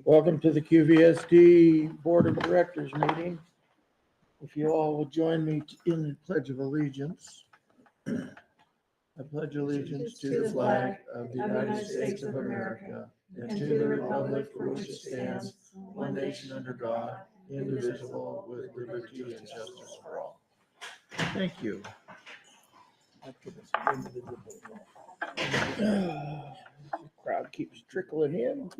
Welcome to the QVSD Board of Directors meeting. If you all will join me in the Pledge of Allegiance. I pledge allegiance to the flag of the United States of America and to the republic for which it stands, one nation under God, indivisible, with liberty and justice for all. Thank you. The crowd keeps trickling in.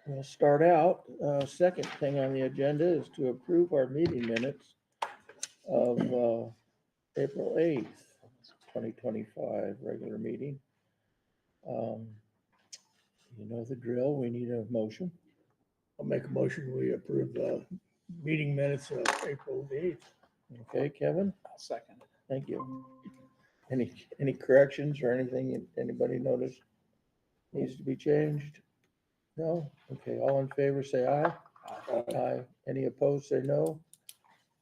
We'll start out. Second thing on the agenda is to approve our meeting minutes of April 8th, 2025, regular meeting. You know the drill. We need a motion. I'll make a motion, we approve the meeting minutes of April the 8th. Okay, Kevin? I'll second it. Thank you. Any corrections or anything anybody noticed needs to be changed? No? Okay, all in favor say aye. Aye. Any opposed say no.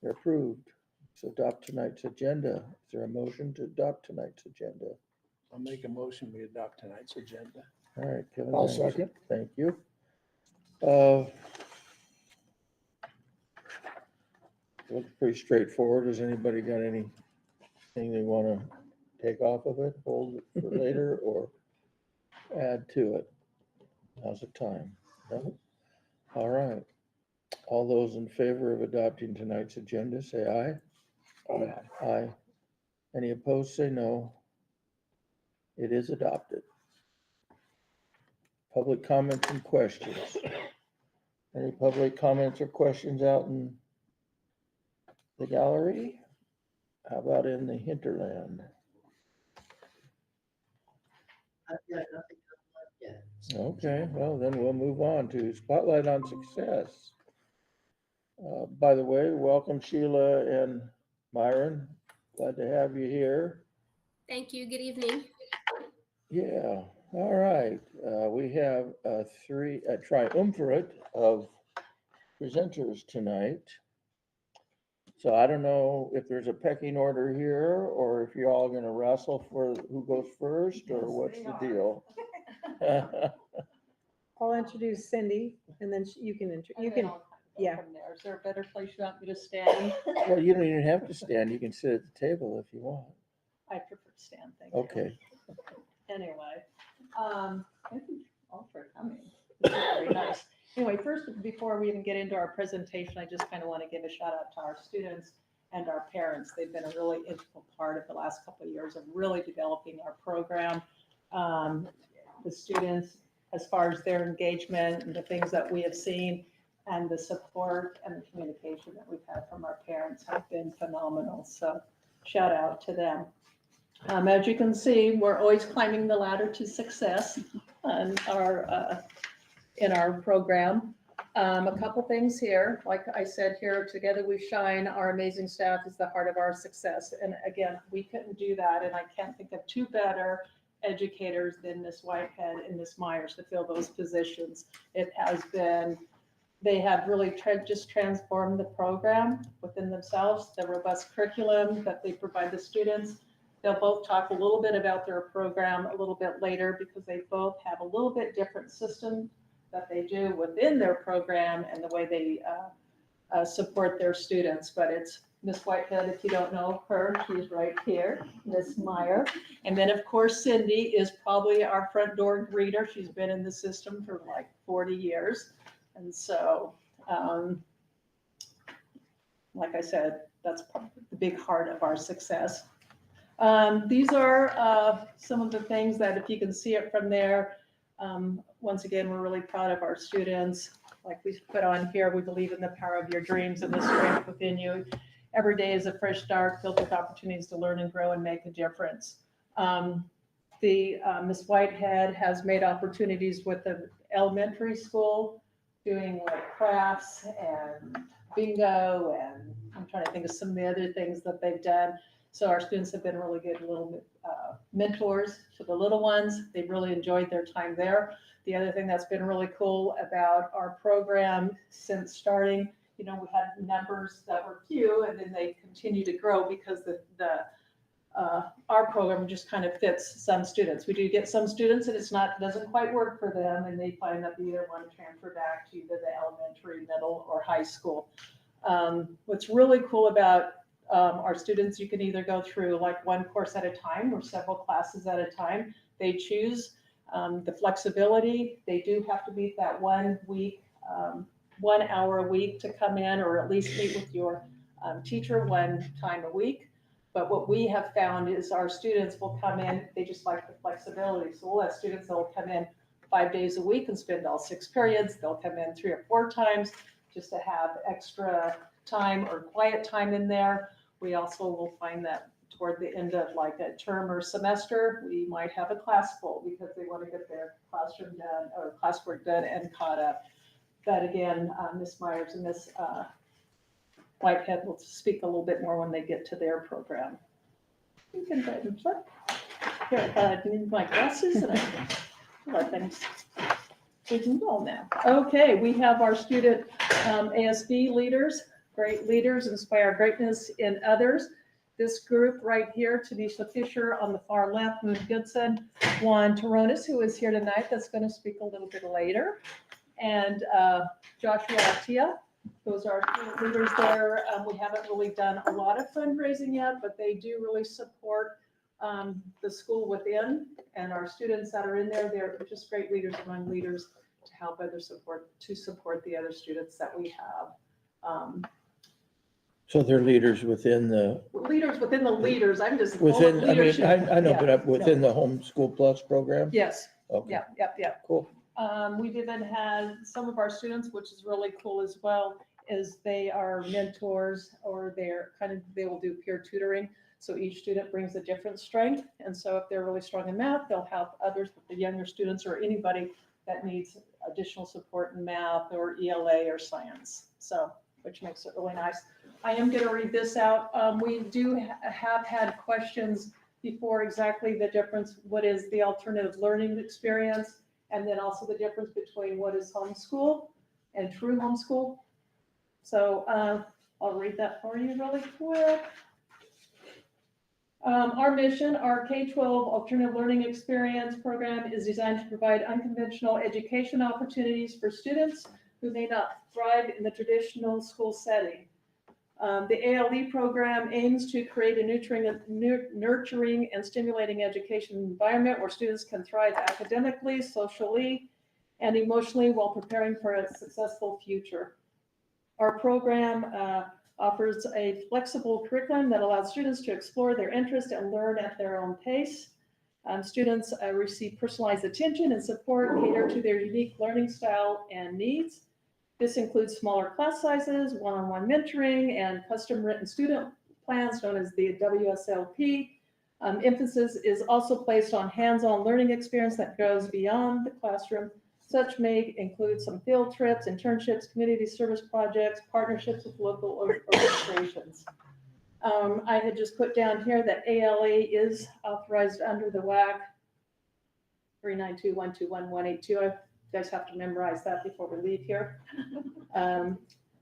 They're approved. So adopt tonight's agenda. Is there a motion to adopt tonight's agenda? I'll make a motion, we adopt tonight's agenda. All right, Kevin. I'll thanks. second. Thank you. Looks pretty straightforward. Has anybody got anything they want to take off of it, hold it for later, or add to it? Now's the time. No? All right. All those in favor of adopting tonight's agenda, say aye. Aye. Aye. Any opposed, say no. It is adopted. Public comments and questions. Any public comments or questions out in the gallery? How about in the hinterland? I've got nothing yet. Okay, well, then we'll move on to Spotlight on Success. By the way, welcome Sheila and Myron. Glad to have you here. Thank you. Good evening. Yeah, all right. We have a triumvirate of presenters tonight. So I don't know if there's a pecking order here or if you're all going to wrestle for who goes first or what's the deal. I'll introduce Cindy and then you can, yeah. From there. Is there a better place you want me to stand? Well, you don't even have to stand. You can sit at the table if you want. I prefer to stand, thank you. Okay. Anyway, thank you all for coming. This is very nice. Anyway, first, before we even get into our presentation, I just kind of want to give a shout out to our students and our parents. They've been a really integral part of the last couple of years of really developing our program. The students, as far as their engagement and the things that we have seen and the support and the communication that we've had from our parents have been phenomenal. So shout out to them. As you can see, we're always climbing the ladder to success in our program. A couple things here. Like I said here, together we shine. Our amazing staff is the heart of our success. And again, we couldn't do that. And I can't think of two better educators than Ms. Whitehead and Ms. Myers to fill those positions. It has been, they have really just transformed the program within themselves, the robust curriculum that they provide the students. They'll both talk a little bit about their program a little bit later because they both have a little bit different system that they do within their program and the way they support their students. But it's Ms. Whitehead, if you don't know her, she's right here, Ms. Meyer. And then of course, Cindy is probably our front door greeter. She's been in the system for like 40 years. And so, like I said, that's the big heart of our success. These are some of the things that if you can see it from there, once again, we're really proud of our students. Like we put on here, we believe in the power of your dreams and the strength within you. Every day is a fresh start filled with opportunities to learn and grow and make a difference. Ms. Whitehead has made opportunities with the elementary school, doing like crafts and bingo, and I'm trying to think of some of the other things that they've done. So our students have been really good little mentors to the little ones. They've really enjoyed their time there. The other thing that's been really cool about our program since starting, you know, we had numbers that were few and then they continue to grow because the our program just kind of fits some students. We do get some students and doesn't quite work for them, and they find that they either want to transfer back to either the elementary, middle, or high school. What's really cool about our students, you can either go through like one course at a time or several classes at a time. They choose the flexibility. They do have to meet that 1 week, 1 hour a week to come in, or at least meet with your teacher 1 time a week. But what we have found is our students will come in, they just like the flexibility. So we'll have students that will come in 5 days a week and spend all 6 periods. They'll come in 3 or 4 times just to have extra time or quiet time in there. We also will find that toward the end of like a term or semester, we might have a class full because they want to get their classroom done or classwork done and caught up. But again, Ms. Myers and Ms. Whitehead will speak a little bit more when they get to their program. You can go ahead and flip. Here, I need my glasses and I let things. We can go now. Okay, we have our student ASB leaders. Great leaders inspire greatness in others. This group right here, Tanisha Fisher on the far left, Moon Goodson, Juan Toronis, who is here tonight, that's going to speak a little bit later, and Joshua Atia. Those are student leaders there. We haven't really done a lot of fundraising yet, but they do really support the school within, and our students that are in there, they're just great leaders among leaders to help others support the other students that we have. So they're leaders within the, Leaders within the leaders, I'm just. within, I mean, leadership. I know, Yeah, but within the Homeschool Plus program? Yes, Okay, yeah. cool. We've even had some of our students, which is really cool as well, is they are mentors or they will do peer tutoring. So each student brings a different strength. And so if they're really strong in math, they'll help others, the younger students or anybody that needs additional support in math or ELA or science. So, which makes it really nice. I am going to read this out. We do have had questions before exactly the difference. What is the alternative learning experience? And then also the difference between what is homeschool and true homeschool. So I'll read that for you really quick. Our mission, our K-12 Alternative Learning Experience program is designed to provide unconventional education opportunities for students who may not thrive in the traditional school setting. The ALE program aims to create a nurturing and stimulating education environment where students can thrive academically, socially, and emotionally while preparing for a successful future. Our program offers a flexible curriculum that allows students to explore their interests and learn at their own pace. Students receive personalized attention and support catered to their unique learning style and needs. This includes smaller class sizes, one-on-one mentoring, and custom-written student plans known as the WSLP. Emphasis is also placed on hands-on learning experience that goes beyond the classroom. Such may include some field trips, internships, community service projects, partnerships with local organizations. I had just put down here that ALA is authorized under the WAC 392.121.182. You guys have to memorize that before we leave here.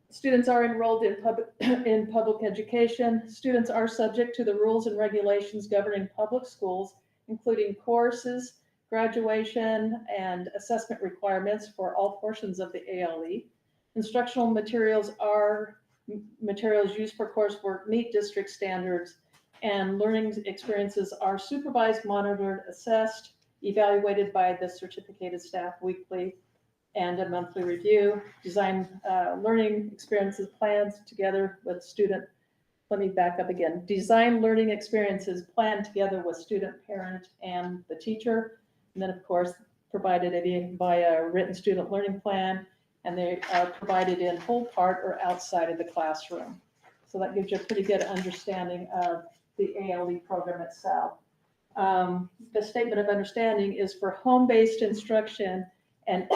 Students are enrolled in public education. Students are subject to the rules and regulations governing public schools, including courses, graduation, and assessment requirements for all portions of the ALE. Instructional materials are materials used for coursework, meet district standards, and learning experiences are supervised, monitored, assessed, evaluated by the certificated staff weekly and a monthly review. Design learning experiences plans together with student. Let me back up again. Design learning experiences planned together with student, parent, and the teacher. And then, of course, provided by a written student learning plan, and they are provided in whole, part, or outside of the classroom. So that gives you a pretty good understanding of the ALE program itself. The statement of understanding is for home-based instruction and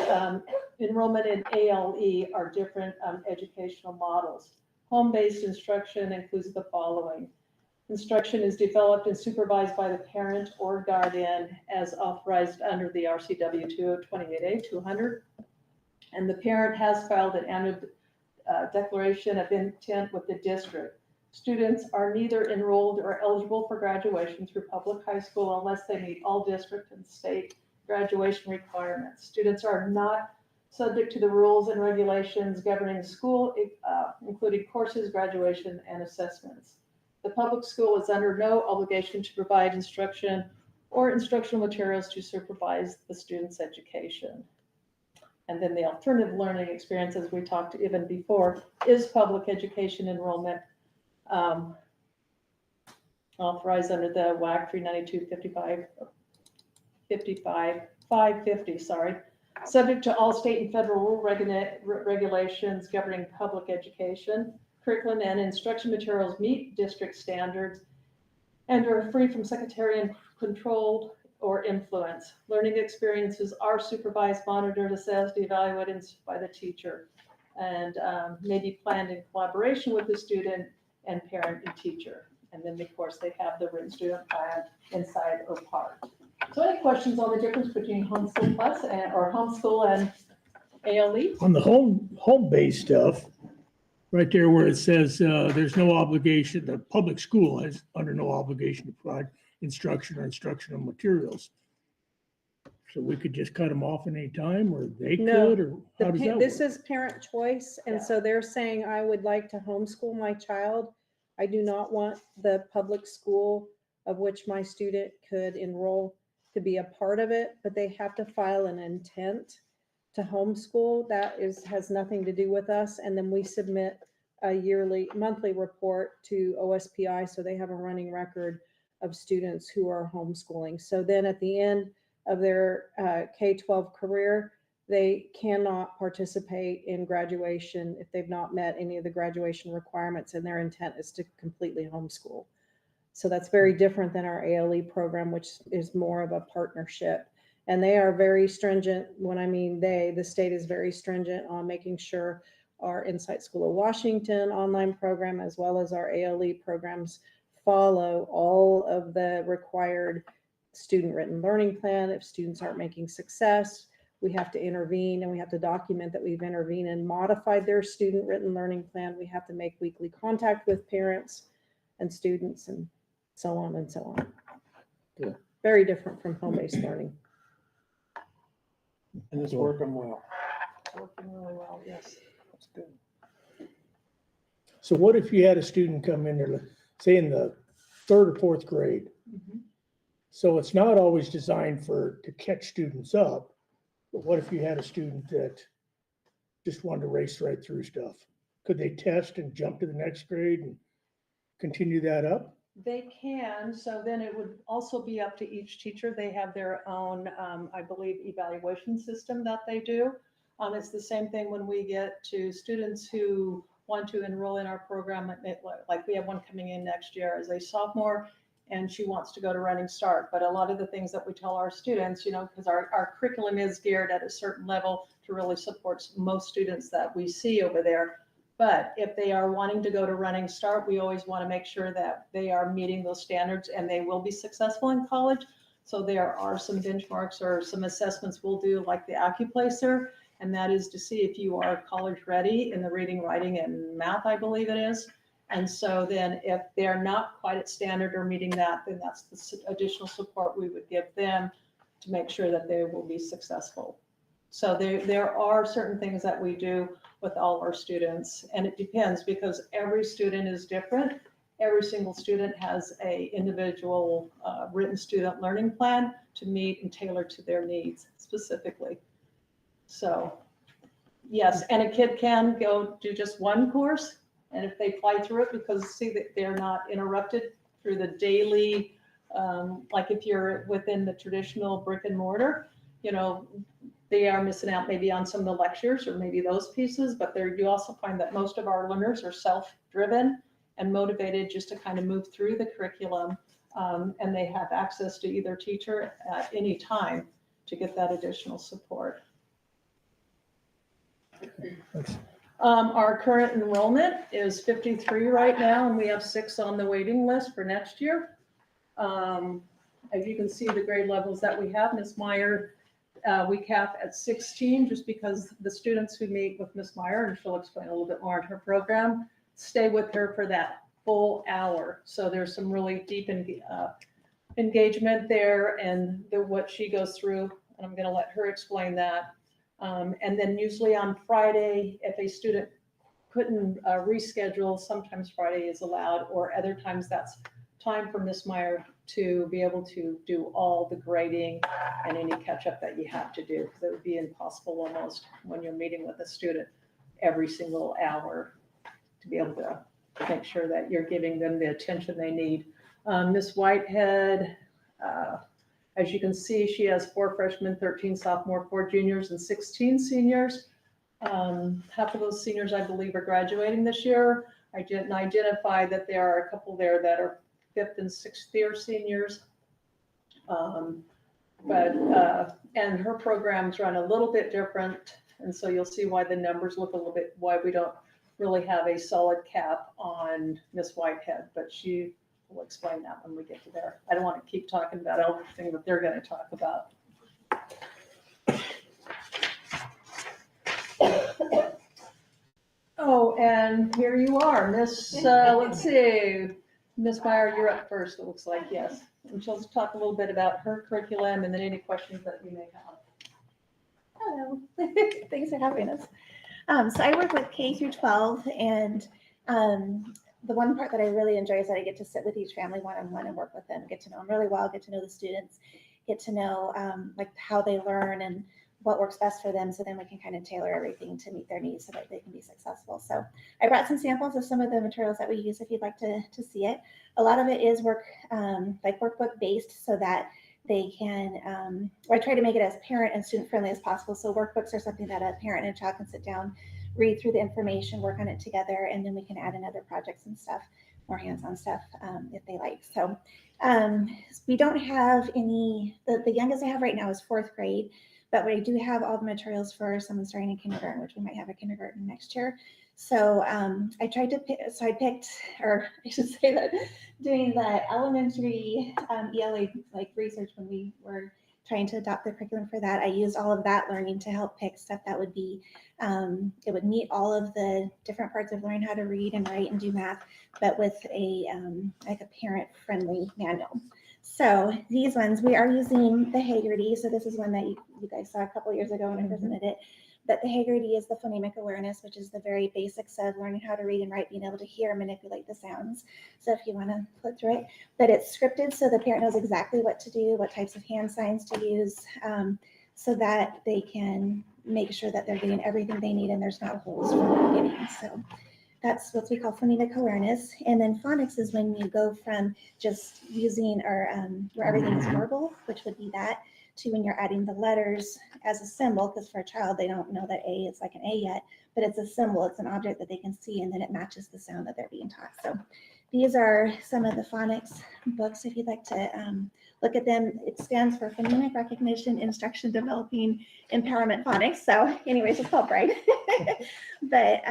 enrollment in ALE are different educational models. Home-based instruction includes the following. Instruction is developed and supervised by the parent or guardian as authorized under the RCW 228A-200. And the parent has filed an annual declaration of intent with the district. Students are neither enrolled or eligible for graduation through public high school unless they meet all district and state graduation requirements. Students are not subject to the rules and regulations governing school, including courses, graduation, and assessments. The public school is under no obligation to provide instruction or instructional materials to supervise the student's education. And then the alternative learning experience, as we talked even before, is public education enrollment authorized under the WAC 550, subject to all state and federal rule regulations governing public education. Curriculum and instruction materials meet district standards and are free from sectarian control or influence. Learning experiences are supervised, monitored, assessed, evaluated by the teacher, and may be planned in collaboration with the student and parent and teacher. And then, of course, they have the written student plan inside or part. So any questions on the difference between homeschool plus or homeschool and ALE? On the home-based stuff, right there where it says, there's no obligation, the public school is under no obligation to provide instruction or instructional materials. So we could just cut them off at any time, or they No. could, or how does that work? This is parent choice, and Yeah. so they're saying, I would like to homeschool my child. I do not want the public school of which my student could enroll to be a part of it, but they have to file an intent to homeschool. That has nothing to do with us. And then we submit a monthly report to OSPI, so they have a running record of students who are homeschooling. So then at the end of their K-12 career, they cannot participate in graduation if they've not met any of the graduation requirements, and their intent is to completely homeschool. So that's very different than our ALE program, which is more of a partnership. And they are very stringent. When I mean the state is very stringent on making sure our Insight School of Washington online program, as well as our ALE programs, follow all of the required student written learning plan. If students aren't making success, we have to intervene, and we have to document that we've intervened and modified their student written learning plan. We have to make weekly contact with parents and students and so on and so on. Yeah. Very different from home-based learning. And it's working well. Working really well, yes. That's good. So what if you had a student come in there, say in the 3rd or 4th grade? Mhm. So it's not always designed to catch students up, but what if you had a student that just wanted to race right through stuff? Could they test and jump to the next grade and continue that up? They can, so then it would also be up to each teacher. They have their own, I believe, evaluation system that they do. It's the same thing when we get to students who want to enroll in our program, like we have one coming in next year as a sophomore, and she wants to go to Running Start. But a lot of the things that we tell our students, because our curriculum is geared at a certain level to really support most students that we see over there. But if they are wanting to go to Running Start, we always want to make sure that they are meeting those standards and they will be successful in college. So there are some benchmarks or some assessments we'll do, like the AccuPlacer, and that is to see if you are college ready in the reading, writing, and math, I believe it is. And so then if they're not quite at standard or meeting that, then that's the additional support we would give them to make sure that they will be successful. So there are certain things that we do with all our students, and it depends because every student is different. Every single student has a individual written student learning plan to meet and tailor to their needs specifically. So yes, and a kid can go do just one course, and if they fly through it, because see that they're not interrupted through the daily, like if you're within the traditional brick and mortar, they are missing out maybe on some of the lectures or maybe those pieces, but you also find that most of our learners are self-driven and motivated just to kind of move through the curriculum, and they have access to either teacher at any time to get that additional support. Our current enrollment is 53 right now, and we have 6 on the waiting list for next year. As you can see, the grade levels that we have, Ms. Meyer, we cap at 16 just because the students who meet with Ms. Meyer, and she'll explain a little bit more in her program, stay with her for that full hour. So there's some really deep engagement there and what she goes through, and I'm gonna let her explain that. And then usually on Friday, if a student couldn't reschedule, sometimes Friday is allowed, or other times that's time for Miss Meyer to be able to do all the grading and any catch-up that you have to do, because it would be impossible almost when you're meeting with a student every single hour to be able to make sure that you're giving them the attention they need. Miss Whitehead, as you can see, she has 4 freshmen, 13 sophomore, 4 juniors, and 16 seniors. Half of those seniors, I believe, are graduating this year. I didn't identify that there are a couple there that are 5th and 6th year seniors. And her programs run a little bit different. And so you'll see why the numbers look a little bit, why we don't really have a solid cap on Miss Whitehead, but she will explain that when we get to there. I don't want to keep talking about everything that they're going to talk about. Oh, and here you are, Miss, let's see, Miss Meyer, you're up first, it looks like, yes. And she'll talk a little bit about her curriculum and then any questions that you may have. Hello, thanks for having us. So I work with K through 12, and the one part that I really enjoy is that I get to sit with each family one-on-one and work with them, get to know them really well, get to know the students, get to know like how they learn and what works best for them, so then we can kind of tailor everything to meet their needs so that they can be successful. So I brought some samples of some of the materials that we use if you'd like to see it. A lot of it is like workbook based, so that they can, or I try to make it as parent and student friendly as possible. So workbooks are something that a parent and a child can sit down, read through the information, work on it together, and then we can add in other projects and stuff, more hands-on stuff if they like. So we don't have any, the youngest I have right now is 4th grade, but we do have all the materials for someone starting in kindergarten, which we might have a kindergarten next year. So I tried to pick, so I picked, or I should say that doing the elementary ELA like research when we were trying to adopt the curriculum for that, I used all of that learning to help pick stuff that would be, it would meet all of the different parts of learning how to read and write and do math, but with a like a parent-friendly manual. So these ones, we are using the Haggerty. So this is one that you guys saw a couple years ago when I presented it. But the Haggerty is the phonemic awareness, which is the very basics of learning how to read and write, being able to hear and manipulate the sounds. So if you want to flip through it, but it's scripted so the parent knows exactly what to do, what types of hand signs to use, so that they can make sure that they're getting everything they need and there's not holes from the beginning. So that's what we call phonemic awareness. And then phonics is when you go from just using or where everything is verbal, which would be that, to when you're adding the letters as a symbol, because for a child, they don't know that A is like an A yet, but it's a symbol, it's an object that they can see, and then it matches the sound that they're being taught. So these are some of the phonics books, if you'd like to look at them. It stands for Phonemic Recognition, Instruction, Developing, Empowerment Phonics. So anyways, it's called BRIGHT. But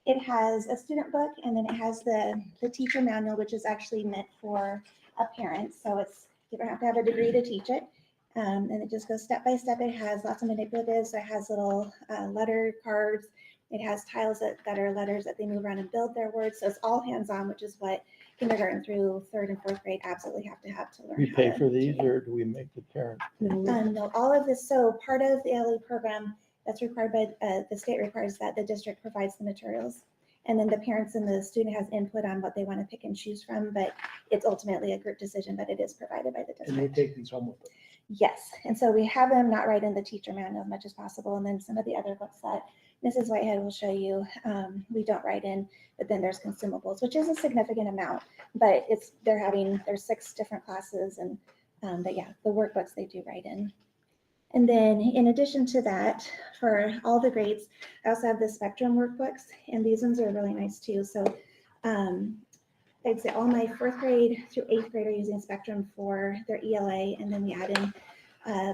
it has a student book, and then it has the teacher manual, which is actually meant for a parent. So it's, you don't have to have a degree to teach it. And it just goes step by step. It has lots of manipulatives. So it has little letter cards. It has tiles that are letters that they move around and build their words. So it's all hands-on, which is what kindergarten through 3rd and 4th grade absolutely have to learn. We how pay to for these, do. or do we make the parent? No, all of this. So part of the LE program that's required by the state requires that the district provides the materials. And then the parents and the student has input on what they want to pick and choose from, but it's ultimately a group decision, but it is provided by the district. And they take these home with them. Yes, and so we have them not write in the teacher manual as much as possible, and then some of the other books that Mrs. Whitehead will show you, we don't write in, but then there's consumables, which is a significant amount, but there's 6 different classes, and but yeah, the workbooks they do write in. And then in addition to that, for all the grades, I also have the Spectrum workbooks, and these ones are really nice too. So I'd say all my 4th grade through 8th grade are using Spectrum for their ELA, and then we add in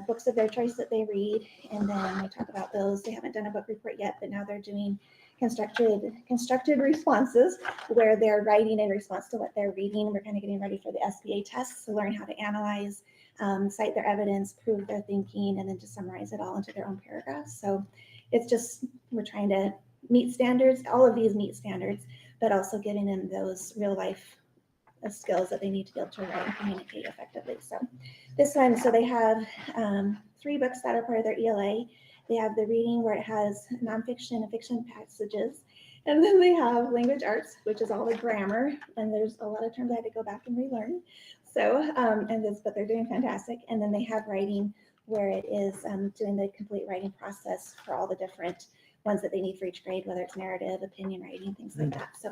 books of their choice that they read, and then we talk about those. They haven't done a book report yet, but now they're doing constructed responses where they're writing in response to what they're reading. We're kind of getting ready for the SBA tests to learn how to analyze, cite their evidence, prove their thinking, and then to summarize it all into their own paragraphs. So it's just, we're trying to meet standards. All of these meet standards, but also giving them those real life skills that they need to be able to write and communicate effectively. So this one, so they have 3 books that are part of their ELA. They have the reading where it has nonfiction and fiction passages. And then they have language arts, which is all the grammar. And there's a lot of terms I had to go back and relearn. So, but they're doing fantastic. And then they have writing where it is doing the complete writing process for all the different ones that they need for each grade, whether it's narrative, opinion writing, things like that. So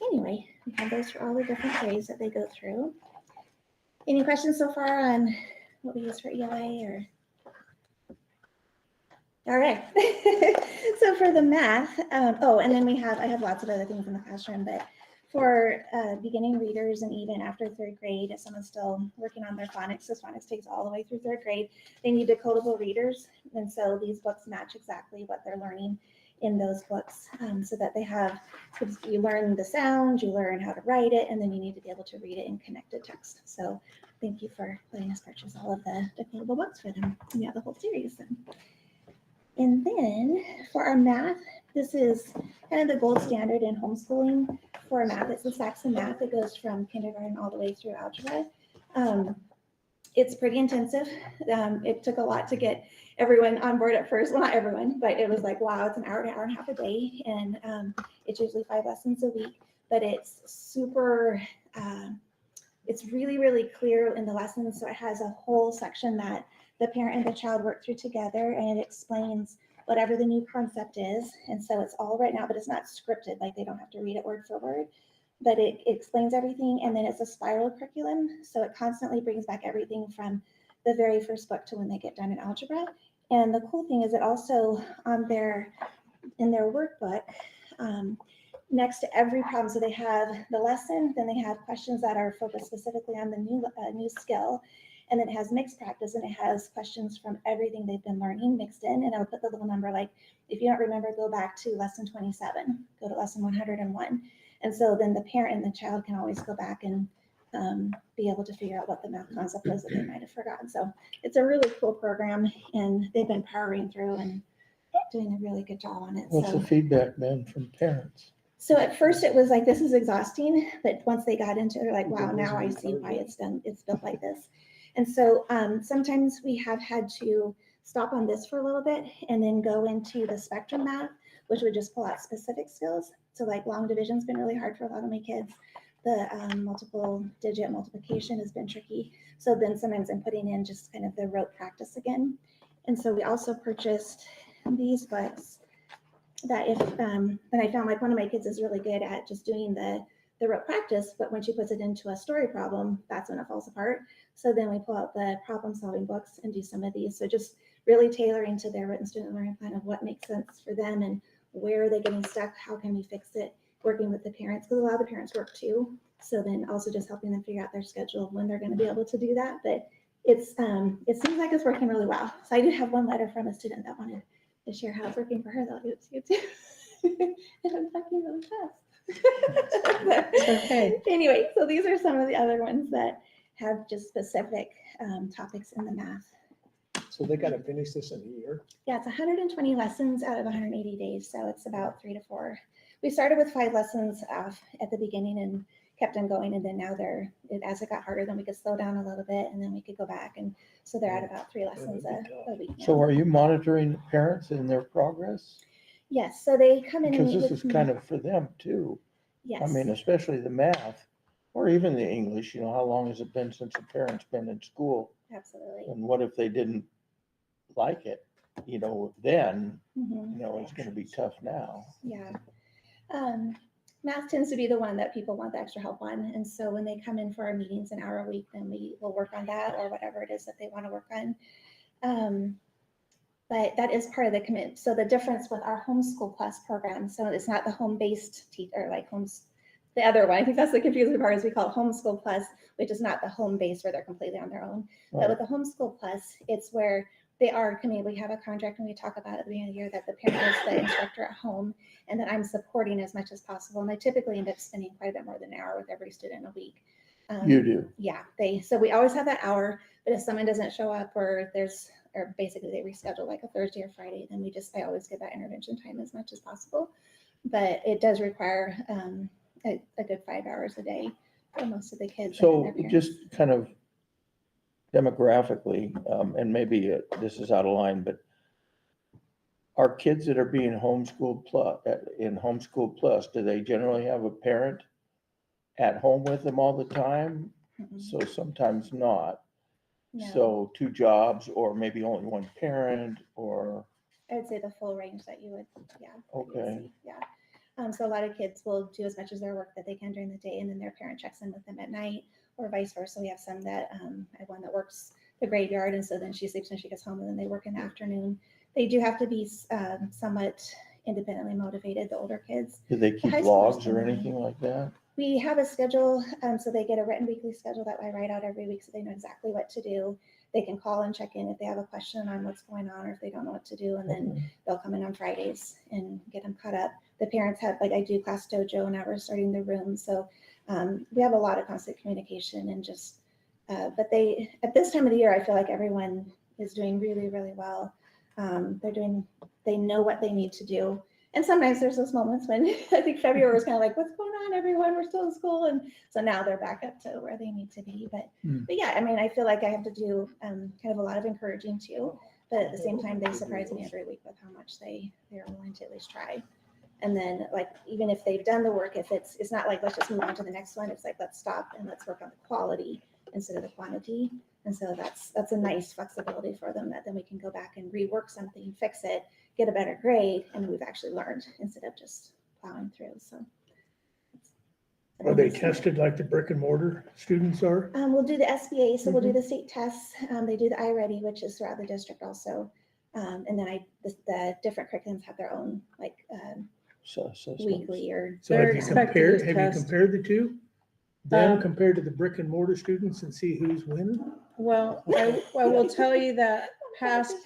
anyway, we have those for all the different grades that they go through. Any questions so far on what we use for ELA or? All right. So for the math, and then I have lots of other things in the classroom, but for beginning readers and even after 3rd grade, if someone's still working on their phonics, because phonics takes all the way through 3rd grade, they need decodable readers. And so these books match exactly what they're learning in those books, so that they have, you learn the sound, you learn how to write it, and then you need to be able to read it in connected text. So thank you for letting us purchase all of the decodable books for them. We have the whole series. And then for our math, this is kind of the gold standard in homeschooling for math. It's the Saxon math. It goes from kindergarten all the way through algebra. It's pretty intensive. It took a lot to get everyone on board at first. Well, not everyone, but it was like, wow, it's an hour and a half a day. And it's usually 5 lessons a week, but it's super, it's really, really clear in the lessons. So it has a whole section that the parent and the child work through together, and it explains whatever the new concept is. And so it's all right now, but it's not scripted, like they don't have to read it word for word, but it explains everything. And then it's a spiral curriculum. So it constantly brings back everything from the very first book to when they get done in algebra. And the cool thing is it also in their workbook, next to every problem, so they have the lesson, then they have questions that are focused specifically on the new skill. And then it has mixed practice, and it has questions from everything they've been learning mixed in. And I'll put the little number, like, if you don't remember, go back to lesson 27, go to lesson 101. And so then the parent and the child can always go back and be able to figure out what the math concept was that they might have forgotten. So it's a really cool program, and they've been powering through and doing a really good job on it. What's the feedback been from parents? So at first it was like, this is exhausting, but once they got into it, they're like, wow, now I see why it's built like this. And so sometimes we have had to stop on this for a little bit and then go into the spectrum math, which would just pull out specific skills. So like long division's been really hard for a lot of my kids. The multiple digit multiplication has been tricky. So then sometimes I'm putting in just kind of the rote practice again. And so we also purchased these books that and I found like one of my kids is really good at just doing the rote practice, but when she puts it into a story problem, that's when it falls apart. So then we pull out the problem solving books and do some of these. So just really tailoring to their written student learning plan of what makes sense for them and where are they getting stuck, how can we fix it, working with the parents, because a lot of the parents work too. So then also just helping them figure out their schedule when they're going to be able to do that. But it's it seems like it's working really well. So I did have one letter from a student that wanted to share how it's working for her. That I'll give it to you too. And I'm talking really fast. Okay. Anyway, so these are some of the other ones that have just specific topics in the math. So they got to finish this in a year? Yeah, it's 120 lessons out of 180 days. So it's about 3 to 4. We started with 5 lessons at the beginning and kept on going. And then now as it got harder, then we could slow down a little bit and then we could go back. And so they're at about 3 lessons a week now. So are you monitoring parents in their progress? Yes, so they come in and Because meet this with is me. kind of for them too. Yes. I mean, especially the math or even the English, how long has it been since a parent's been in school? Absolutely. And what if they didn't like it, then, Mhm. it's going to be tough now. Yeah. Math tends to be the one that people want the extra help on. And so when they come in for our meetings an hour a week, then we will work on that or whatever it is that they want to work on. But that is part of the commitment. So the difference with our Homeschool Plus program, so it's not the home-based teacher, like the other one. I think that's the confusing part is we call it Homeschool Plus, which is not the home-based where they're completely on their own. But with the Homeschool Plus, it's where they are committed. We have a contract and we talk about at the beginning of the year that the parent is the instructor at home and that I'm supporting as much as possible. And I typically end up spending quite a bit more than an hour with every student a week. You do. Yeah, so we always have that hour, but if someone doesn't show up or basically they reschedule like a Thursday or Friday, then I always give that intervention time as much as possible. but it does require a good 5 hours a day for most of the kids. and So their parents. just kind of demographically, and maybe this is out of line, but are kids that are being homeschooled plus, in Homeschool Plus, do they generally have a parent at home with them all the time? Mhm. So sometimes not. No. So 2 jobs, or maybe only 1 parent, or, I would say the full range that you would, yeah. that you would Okay. see, Yeah. So a lot of kids will do as much as their work that they can during the day, and then their parent checks in with them at night, or vice versa. We have some that, I have one that works the graveyard, and so then she sleeps when she gets home, and then they work in the afternoon. They do have to be somewhat independently motivated, the older kids. do they keep high schoolers logs or can be. anything like that? We have a schedule, so they get a written weekly schedule that I write out every week, so they know exactly what to do. They can call and check in if they have a question on what's going on, or if they don't know what to do, and then Okay. they'll come in on Fridays and get them caught up. The parents have, like I do Class Dojo, now we're starting the room, so we have a lot of constant communication and just, but they, at this time of the year, I feel like everyone is doing really, really well. They know what they need to do. And sometimes there's those moments when I think February was kind of like, what's going on, everyone? We're still in school. And so now they're back up to where they need to be. But yeah, I mean, I feel like I have to do kind of a lot of encouraging too. But at the same time, they surprise me every week with how much they're willing to at least try. And then like, even if they've done the work, if it's not like, let's just move on to the next one. It's like, let's stop and let's work on the quality instead of the quantity. And so that's a nice flexibility for them, that then we can go back and rework something, fix it, get a better grade, and we've actually learned instead of just plowing through. So Are they tested like the brick and mortar students are? we'll do the SBA, so we'll do the state tests. They do the iReady, which is throughout the district also. And then the different curriculums have their own like So assessments. weekly or So They're have you expected to compared, have you test. compared the two? Them Um, compared to the brick and mortar students and see who's winning? Well, I will tell you that past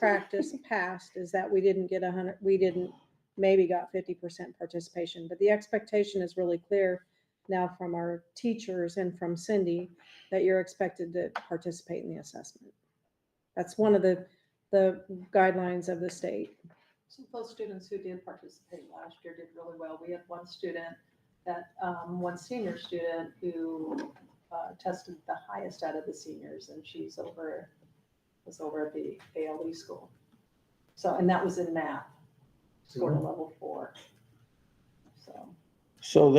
is that we didn't get 100, we didn't, maybe got 50% participation, but the expectation is really clear now from our teachers and from Cindy that you're expected to participate in the assessment. That's one of the guidelines of the state. So those students who did participate last year did really well. We had one student that, one senior student who tested the highest out of the seniors, and was over at the ALE school. So, and that was in math, scored a level 4. So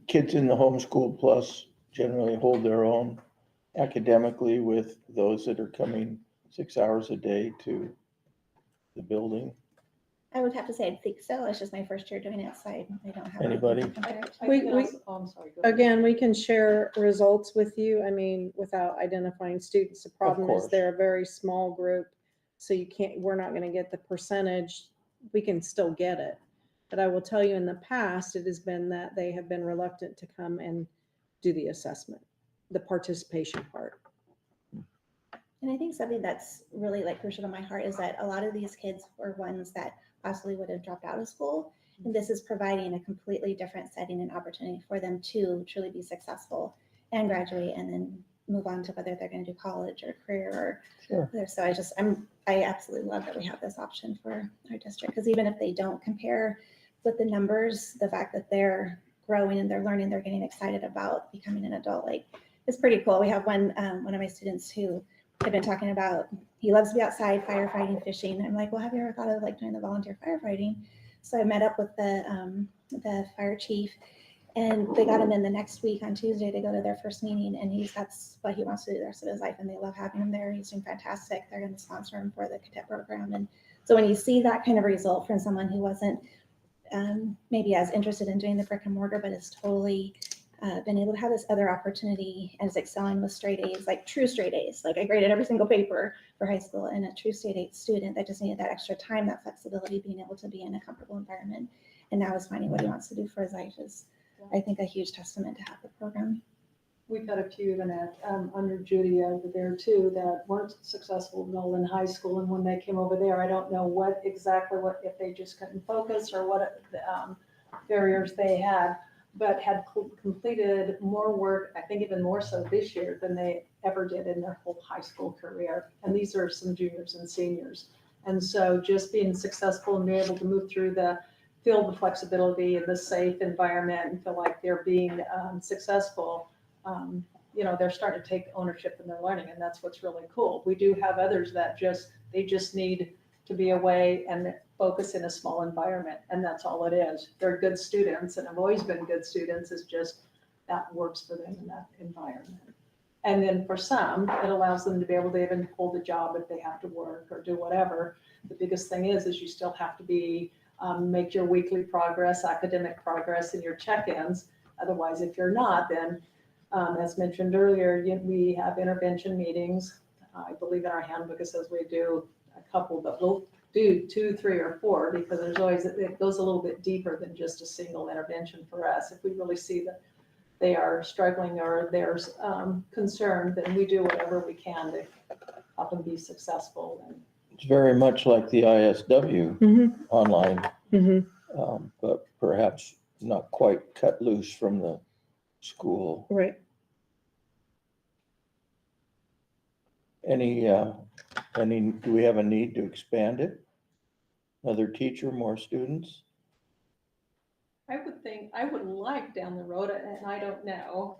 kids in the Homeschool Plus generally hold their own academically with those that are coming 6 hours a day to the building. I would have to say I think so. It's just my first year doing it, so I don't have anything Anybody? to compare it to. I'm sorry. Go ahead. Again, we can share results with you. I mean, without identifying students. The problem is course. they're a very small group. So we're not going to get the percentage. We can still get it. But I will tell you in the past, it has been that they have been reluctant to come and do the assessment, the participation part. And I think something that's really like crucial to my heart is that a lot of these kids were ones that possibly would have dropped out of school. And this is providing a completely different setting and opportunity for them to truly be successful and graduate and then move on to whether they're going to do college or career or Sure. so I absolutely love that we have this option for our district, because even if they don't compare with the numbers, the fact that they're growing and they're learning, they're getting excited about becoming an adult, like it's pretty cool. We have one of my students who I've been talking about, he loves to be outside, firefighting, fishing. I'm like, well, have you ever thought of like doing the volunteer firefighting? So I met up with the fire chief, and they got him in the next week on Tuesday to go to their first meeting, and that's what he wants to do the rest of his life, and they love having him there. He's doing fantastic. They're going to sponsor him for the cadet program. And so when you see that kind of result from someone who wasn't maybe as interested in doing the brick and mortar, but is totally been able to have this other opportunity and is excelling with straight A's, like true straight A's. Like I graded every single paper for high school, and a true straight A student that just needed that extra time, that flexibility, being able to be in a comfortable environment, and now is finding what he wants to do for his life is, I think, a huge testament to have the program. We've had a few even at, under Judy over there too, that weren't successful in high school. And when they came over there, I don't know what if they just couldn't focus or what barriers they had, but had completed more work, I think even more so this year than they ever did in their whole high school career. And these are some juniors and seniors. And so just being successful and being able to move through the feel the flexibility and the safe environment and feel like they're being successful, they're starting to take ownership in their learning, and that's what's really cool. We do have others that they just need to be away and focus in a small environment, and that's all it is. They're good students and have always been good students. It's just that works for them in that environment. And then for some, it allows them to be able to even hold a job if they have to work or do whatever. The biggest thing is you still have to be make your weekly progress, academic progress, and your check-ins. Otherwise, if you're not, then as mentioned earlier, we have intervention meetings. I believe in our handbook it says we do a couple, but we'll do 2, 3, or 4 because there's always, it goes a little bit deeper than just a single intervention for us. If we really see that they are struggling or there's concern, then we do whatever we can to help them be successful. And It's very much like the ISW Mhm. online, Mhm. but perhaps not quite cut loose from the school. Right. Do we have a need to expand it? Another teacher, more students? I would like down the road, and I don't know,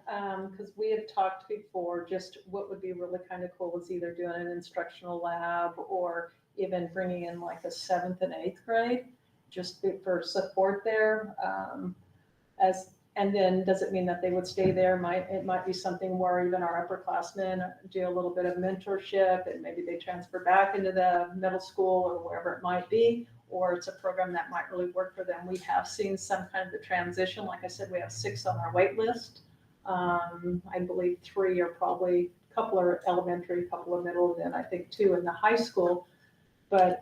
because we have talked before, just what would be really kind of cool is either doing an instructional lab or even bringing in like a 7th and 8th grade, just for support there. And then does it mean that they would stay there? It might be something where even our upperclassmen do a little bit of mentorship and maybe they transfer back into the middle school or wherever it might be, or it's a program that might really work for them. We have seen some kind of a transition. Like I said, we have 6 on our wait list. I believe 3 are probably, a couple are elementary, a couple are middle, and then I think 2 in the high school. But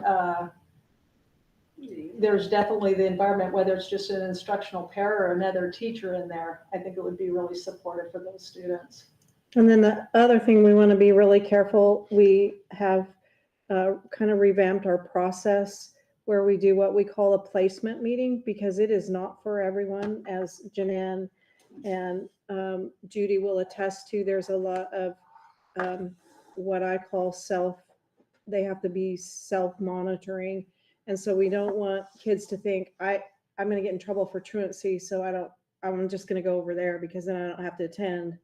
there's definitely the environment, whether it's just an instructional pair or another teacher in there, I think it would be really supportive for those students. And then the other thing we want to be really careful, we have kind of revamped our process where we do what we call a placement meeting because it is not for everyone, as Janann and Judy will attest to. There's a lot of what I call they have to be self-monitoring. And so we don't want kids to think I'm going to get in trouble for truancy. So I'm just going to go over there because then I don't have to attend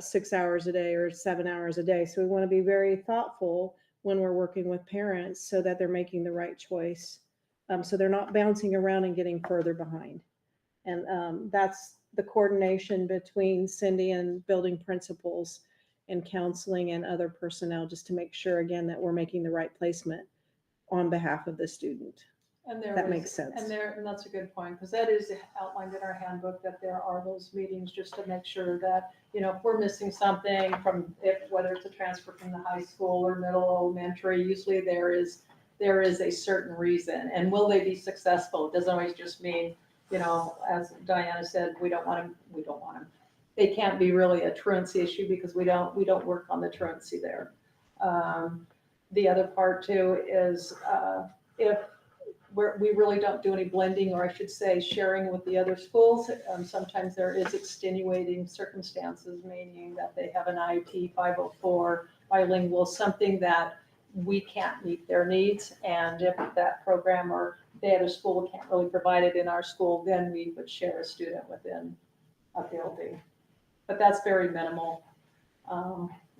6 hours a day or 7 hours a day. So we want to be very thoughtful when we're working with parents so that they're making the right choice. So they're not bouncing around and getting further behind. And that's the coordination between Cindy and building principals and counseling and other personnel, just to make sure, again, that we're making the right placement on behalf of the student. And That makes sense. And that's a good point, because that is outlined in our handbook, that there are those meetings just to make sure that, if we're missing something from, whether it's a transfer from the high school or middle elementary, usually there is a certain reason. And will they be successful? It doesn't always just mean, as Diana said, we don't want them. They can't be really a truancy issue because we don't work on the truancy there. The other part too is if we really don't do any blending, or I should say sharing with the other schools. Sometimes there is extenuating circumstances, meaning that they have an IEP 504 bilingual, something that we can't meet their needs. And if that program or the other school can't really provide it in our school, then we would share a student within a building. But that's very minimal.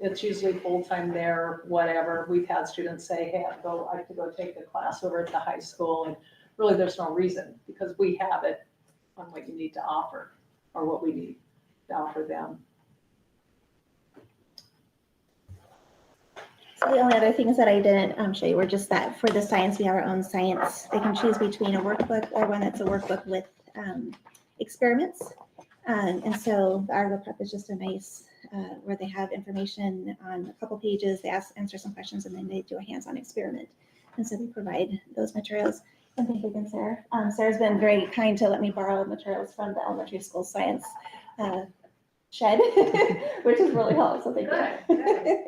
It's usually full-time there, whatever. We've had students say, hey, I have to go take the class over at the high school. And really there's no reason, because we have it on what you need to offer or what we need to offer them. So the only other things that I didn't show you were just that for the science, we have our own science. They can choose between a workbook or one that's a workbook with experiments. And so the Argo Prep is just a nice, where they have information on a couple pages, they answer some questions, and then they do a hands-on experiment. And so we provide those materials. And thank you again, Sarah. Sarah's been very kind to let me borrow materials from the elementary school science shed, which is really helpful, so thank you.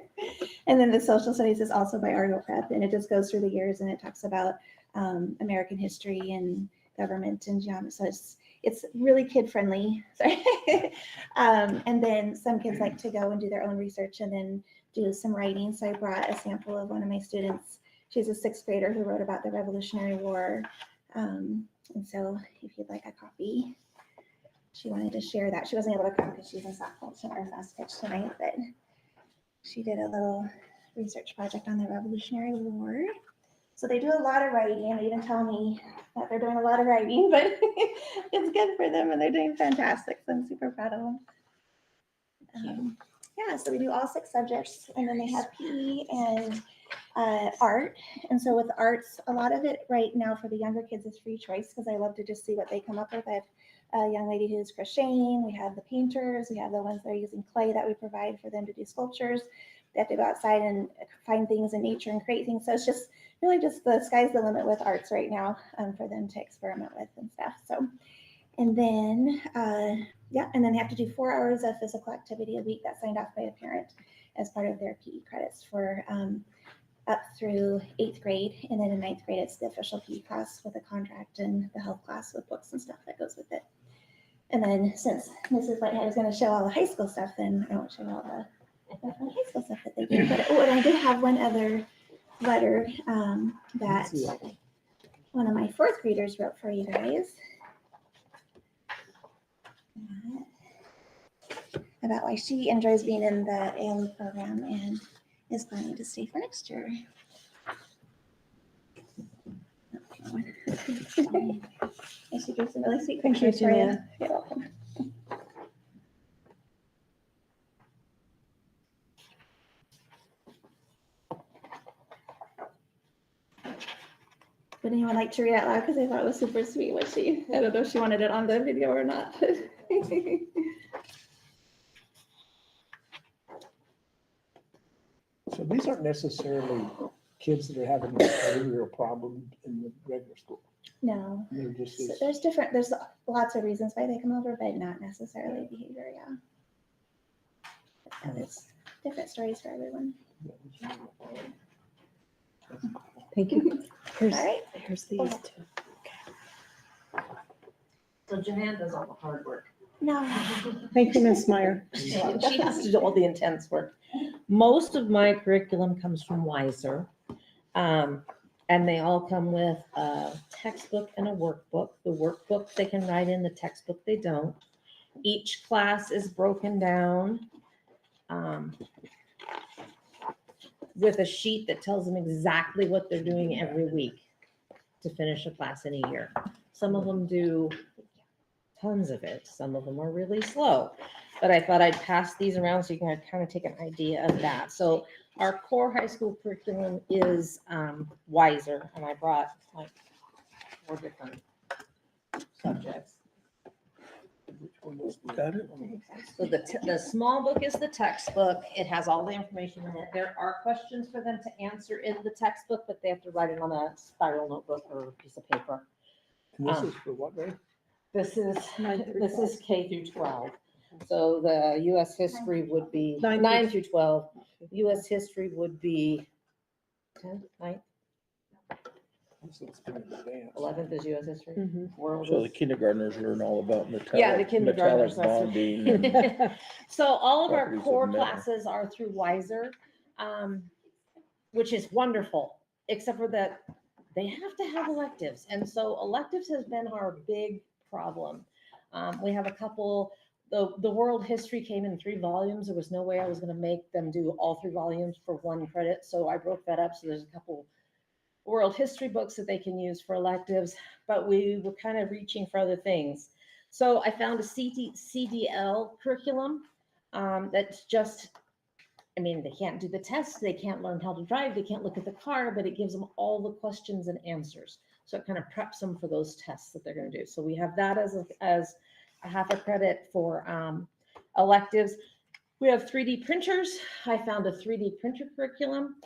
And then the social studies is also by Argo Prep, and it just goes through the years, and it talks about American history and government and geography. So it's really kid-friendly. Sorry. And then some kids like to go and do their own research and then do some writing. So I brought a sample of one of my students. She's a 6th grader who wrote about the Revolutionary War And so if you'd like a copy, she wanted to share that. She wasn't able to come because she's in softball or fast pitch tonight, but she did a little research project on the Revolutionary War. So they do a lot of writing. They even tell me that they're doing a lot of writing, but it's good for them and they're doing fantastic. So I'm super proud of them. Yeah, so we do all 6 subjects, and then they have PE and art. And so with arts, a lot of it right now for the younger kids is free choice because I love to just see what they come up with. I have a young lady who's crocheting. We have the painters. We have the ones that are using clay that we provide for them to do sculptures. They have to go outside and find things in nature and create things. So it's just really just the sky's the limit with arts right now for them to experiment with and stuff. So, and then, and then they have to do 4 hours of physical activity a week that's signed off by a parent as part of their PE credits for up through 8th grade. And then in 9th grade, it's the official PE class with a contract and the health class with books and stuff that goes with it. And then since Mrs. Whitehead is going to show all the high school stuff, then I won't show all the high school stuff that they do. But and I did have one other letter that one of my 4th graders wrote for you guys about why she enjoys being in the ALE program and is planning to stay for next year. And she drew some really sweet pictures for you. You're welcome. Would anyone like to read out loud? Because I thought it was super sweet what she, I don't know if she wanted it on the video or not. So these aren't necessarily kids that are having a behavioral problem in the regular school. No, They're just, so there's lots of reasons why they come over, but not necessarily behavior, yeah. So it's different stories for everyone. Thank you. Here's, All right. here's these two. So Joanne does all the hard work. No. Thank you, Ms. Meyer. She has to do all the intense work. Most of my curriculum comes from Wiser. And they all come with a textbook and a workbook. The workbook they can write in, the textbook they don't. Each class is broken down with a sheet that tells them exactly what they're doing every week to finish a class in a year. Some of them do tons of it. Some of them are really slow. But I thought I'd pass these around so you can kind of take an idea of that. So our core high school curriculum is Wiser, and I brought like 4 different subjects. Got it? So the small book is the textbook. It has all the information in it. There are questions for them to answer in the textbook, but they have to write it on a spiral notebook or a piece of paper. and this is for what grade? This is K through 12. So the US history would be 9 through 12. US history would be 10th, 9th, So it's been advanced. 11th is US history. Mhm. World So the is- kindergartners learn all about metallic. Yeah, the kindergartners, metallic that's bonding. So all of our Properties of core metal. classes are through Wiser, which is wonderful, except for that they have to have electives. And so electives has been our big problem. We have a couple, the world history came in 3 volumes. There was no way I was going to make them do all 3 volumes for 1 credit. So I broke that up. So there's a couple world history books that they can use for electives, but we were kind of reaching for other things. So I found a CDL curriculum that's just, I mean, they can't do the test, they can't learn how to drive, they can't look at the car, but it gives them all the questions and answers. So it kind of preps them for those tests that they're going to do. So we have that as a half a credit for electives. We have 3D printers. I found a 3D printer curriculum.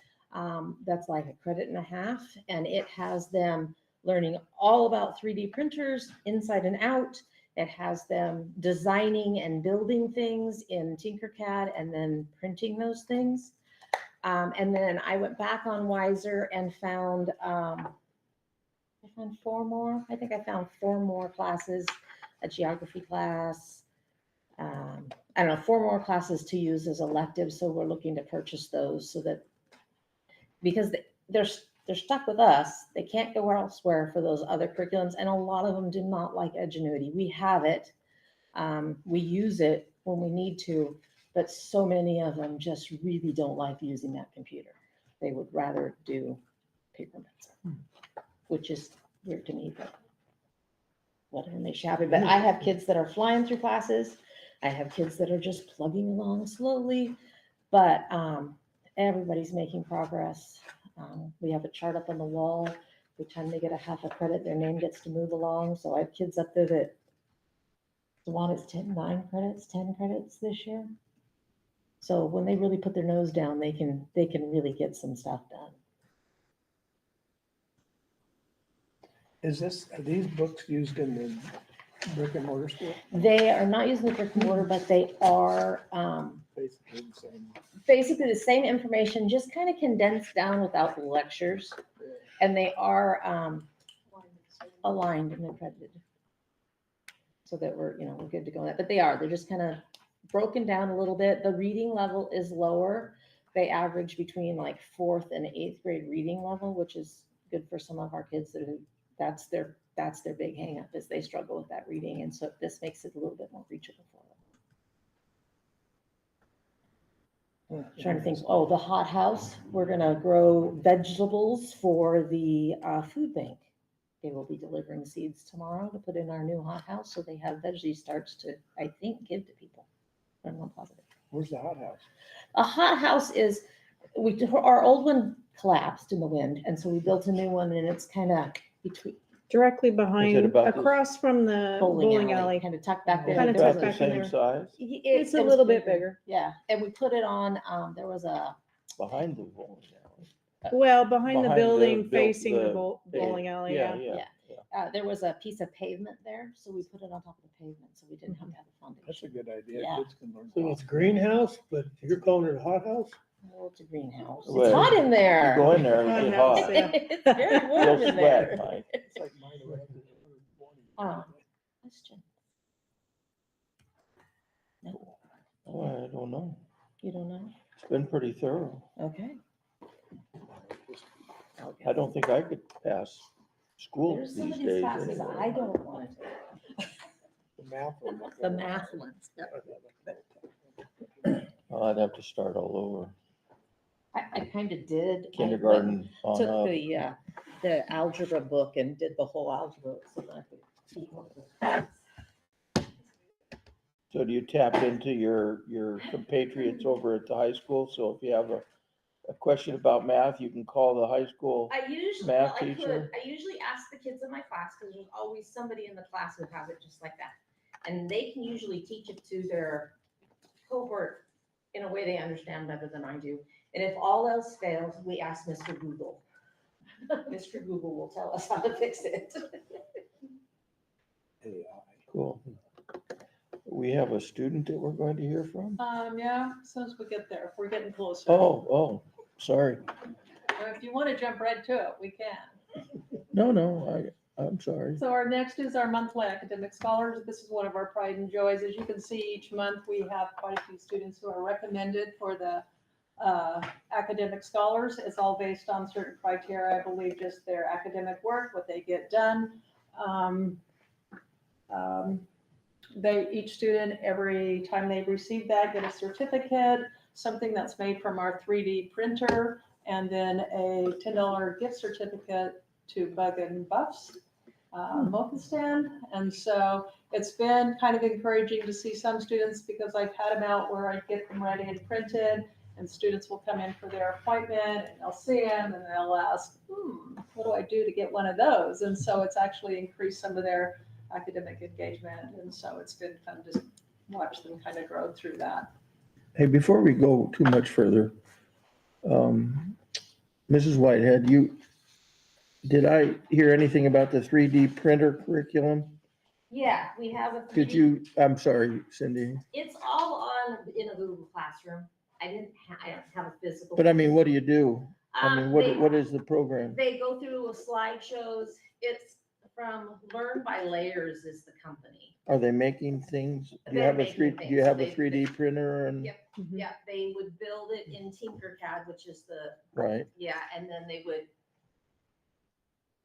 That's like a credit and a half, and it has them learning all about 3D printers inside and out. It has them designing and building things in Tinkercad and then printing those things. And then I went back on Wiser and found, I found 4 more. I think I found 4 more classes, a geography class. I don't know, 4 more classes to use as electives. So we're looking to purchase those so that, because they're they're stuck with us. They can't go elsewhere for those other curriculums. And a lot of them do not like Edgenuity. We have it. We use it when we need to, but so many of them just really don't like using that computer. They would rather do paper pencil, which is weird to me, but whatever makes you happy. But I have kids that are flying through classes. I have kids that are just plugging along slowly, but everybody's making progress. We have a chart up on the wall. Every time they get a half a credit, their name gets to move along. So I have kids up there that one is 9 credits, 10 credits this year. So when they really put their nose down, they can really get some stuff done. Are these books used in the brick and mortar school? They are not using the brick and mortar, but they are Basically the same. basically the same information, just kind of condensed down without the lectures. And they are aligned and accredited. So that we're good to go on that. But they're just kind of broken down a little bit. The reading level is lower. They average between like 4th and 8th grade reading level, which is good for some of our kids that's their big hang up is they struggle with that reading. And so this makes it a little bit more reachable for them. Trying to think, the hot house, we're gonna grow vegetables for the food bank. They will be delivering seeds tomorrow to put in our new hot house, so they have veggie starts to, I think, give to people. I'm not positive. Where's the hothouse? A hot house is, our old one collapsed in the wind, and so we built a new one, and it's kind of between Directly behind, about this- across from the bowling alley. kind of tucked back there. Kinda There was tucked About the back in same there. size It's a it was little bit bigger. Yeah, and we put it on, there was a, behind the bowling alley. Well, behind the Behind the building buil- facing the the- bowling alley, yeah. there was a piece of pavement there, so we put it on top of the pavement, so we didn't have to have a That's a foundation. good idea. Yeah. Kids can learn. So it's a greenhouse, but you're calling it a hothouse? Oh, it's a greenhouse. It's Well, hot in You there. go in there and Hot get house, hot. yeah. It's very warm You'll in sweat, there. Mike. It's like mine. Question. No, Oh, I don't know. you don't know? It's been pretty thorough. Okay. I don't think I could pass school There's these some of these days. classes anyway. I don't want to The math one. take. The math ones. Well, I'd have to start all over. I kind of did. I Kindergarten on Took up. the algebra book and did the whole algebra so that I could see what it was. So do you tap into your compatriots over at the high school? So if you have a question about math, you can call the high school. I usually, Math well, teacher? I usually ask the kids in my class, because there's always somebody in the class who has it just like that. And they can usually teach it to their cohort in a way they understand better than I do. And if all else fails, we ask Mr. Google. Mr. Google will tell us how to fix it. Cool. We have a student that we're going to hear from? Yeah, as soon as we get there, if we're getting closer. Oh, sorry. Or if you want to jump right to it, we can. No, I'm sorry. So our next is our monthly academic scholars. This is one of our pride and joys. As you can see, each month we have quite a few students who are recommended for the academic scholars. It's all based on certain criteria, I believe, just their academic work, what they get done. Each student, every time they receive that, get a certificate, something that's made from our 3D printer, and then a $10 gift certificate to Bug and Buffs mocha stand. And so it's been kind of encouraging to see some students, because I've had them out where I get them ready and printed, and students will come in for their appointment and they'll see them and they'll ask, what do I do to get one of those? And so it's actually increased some of their academic engagement. And so it's been fun to watch them kind of grow through that. Hey, before we go too much further, Mrs. Whitehead, did I hear anything about the 3D printer curriculum? Yeah, we have a. Did you, I'm sorry, Cindy, It's all on in a Google Classroom. I don't have a physical. but I mean, what do you do? I mean, what is the program? They go through slideshows. It's from Learn by Layers is the company. Are they making things? Do you They're have a making do you things. have a They- 3D printer and, Yep. Yeah, they would build it in Tinkercad, which is the, right? yeah, and then they would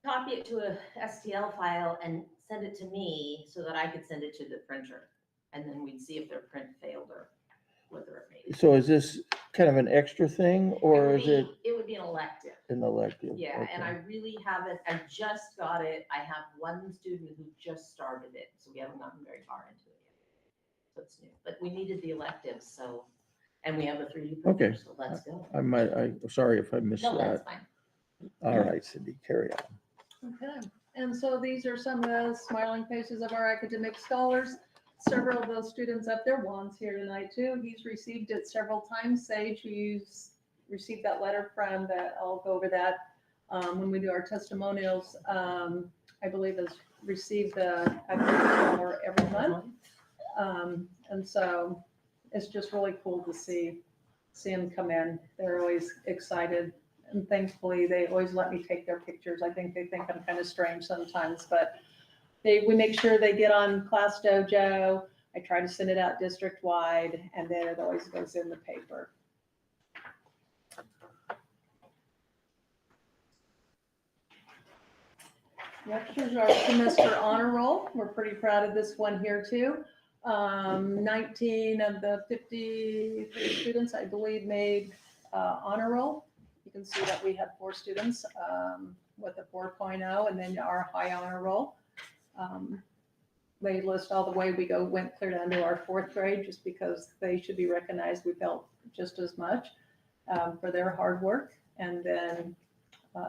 copy it to a STL file and send it to me so that I could send it to the printer. And then we'd see if their print failed or whether it made it. So is this kind of an extra thing or is it It would be an elective. an elective? Yeah, and I Okay. really haven't, I just got it. I have one student who just started it, so we haven't gotten very far into it yet. So it's new, but we needed the electives, so, and we have a 3D printer, Okay. so let's go. I'm sorry if I missed No, that's that. fine. All right, Cindy, carry on. Okay, and so these are some of the smiling faces of our academic scholars. Several of those students up there, Juan's here tonight too. He's received it several times. Sage, who's received that letter from that, I'll go over that when we do our testimonials. I believe has received the academic scholar every month. And so it's just really cool to see them come in. They're always excited. And thankfully, they always let me take their pictures. I think they think I'm kind of strange sometimes, but we make sure they get on Class Dojo. I try to send it out district-wide, and then it always goes in the paper. Next is our semester honor roll. We're pretty proud of this one here too. 19 of the 50 students, I believe, made honor roll. You can see that we had 4 students with a 4.0 and then our high honor roll. They list all the way we went clear down to our 4th grade just because they should be recognized. We felt just as much for their hard work. And then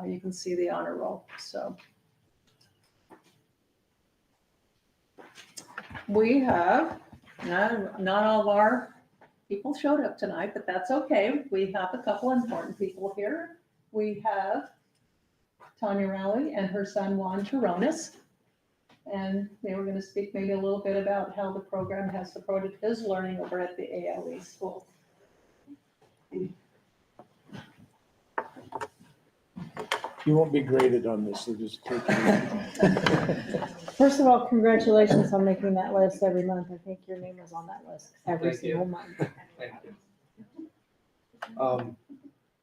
you can see the honor roll. So we have, not all of our people showed up tonight, but that's okay. We have a couple important people here. We have Tanya Rowley and her son Juan Chironis. And they were going to speak maybe a little bit about how the program has supported his learning over at the ALE school. You won't be graded on this, so just take it. First of all, congratulations on making that list every month. I think your name is on that list every Thank you. single month. Thank you.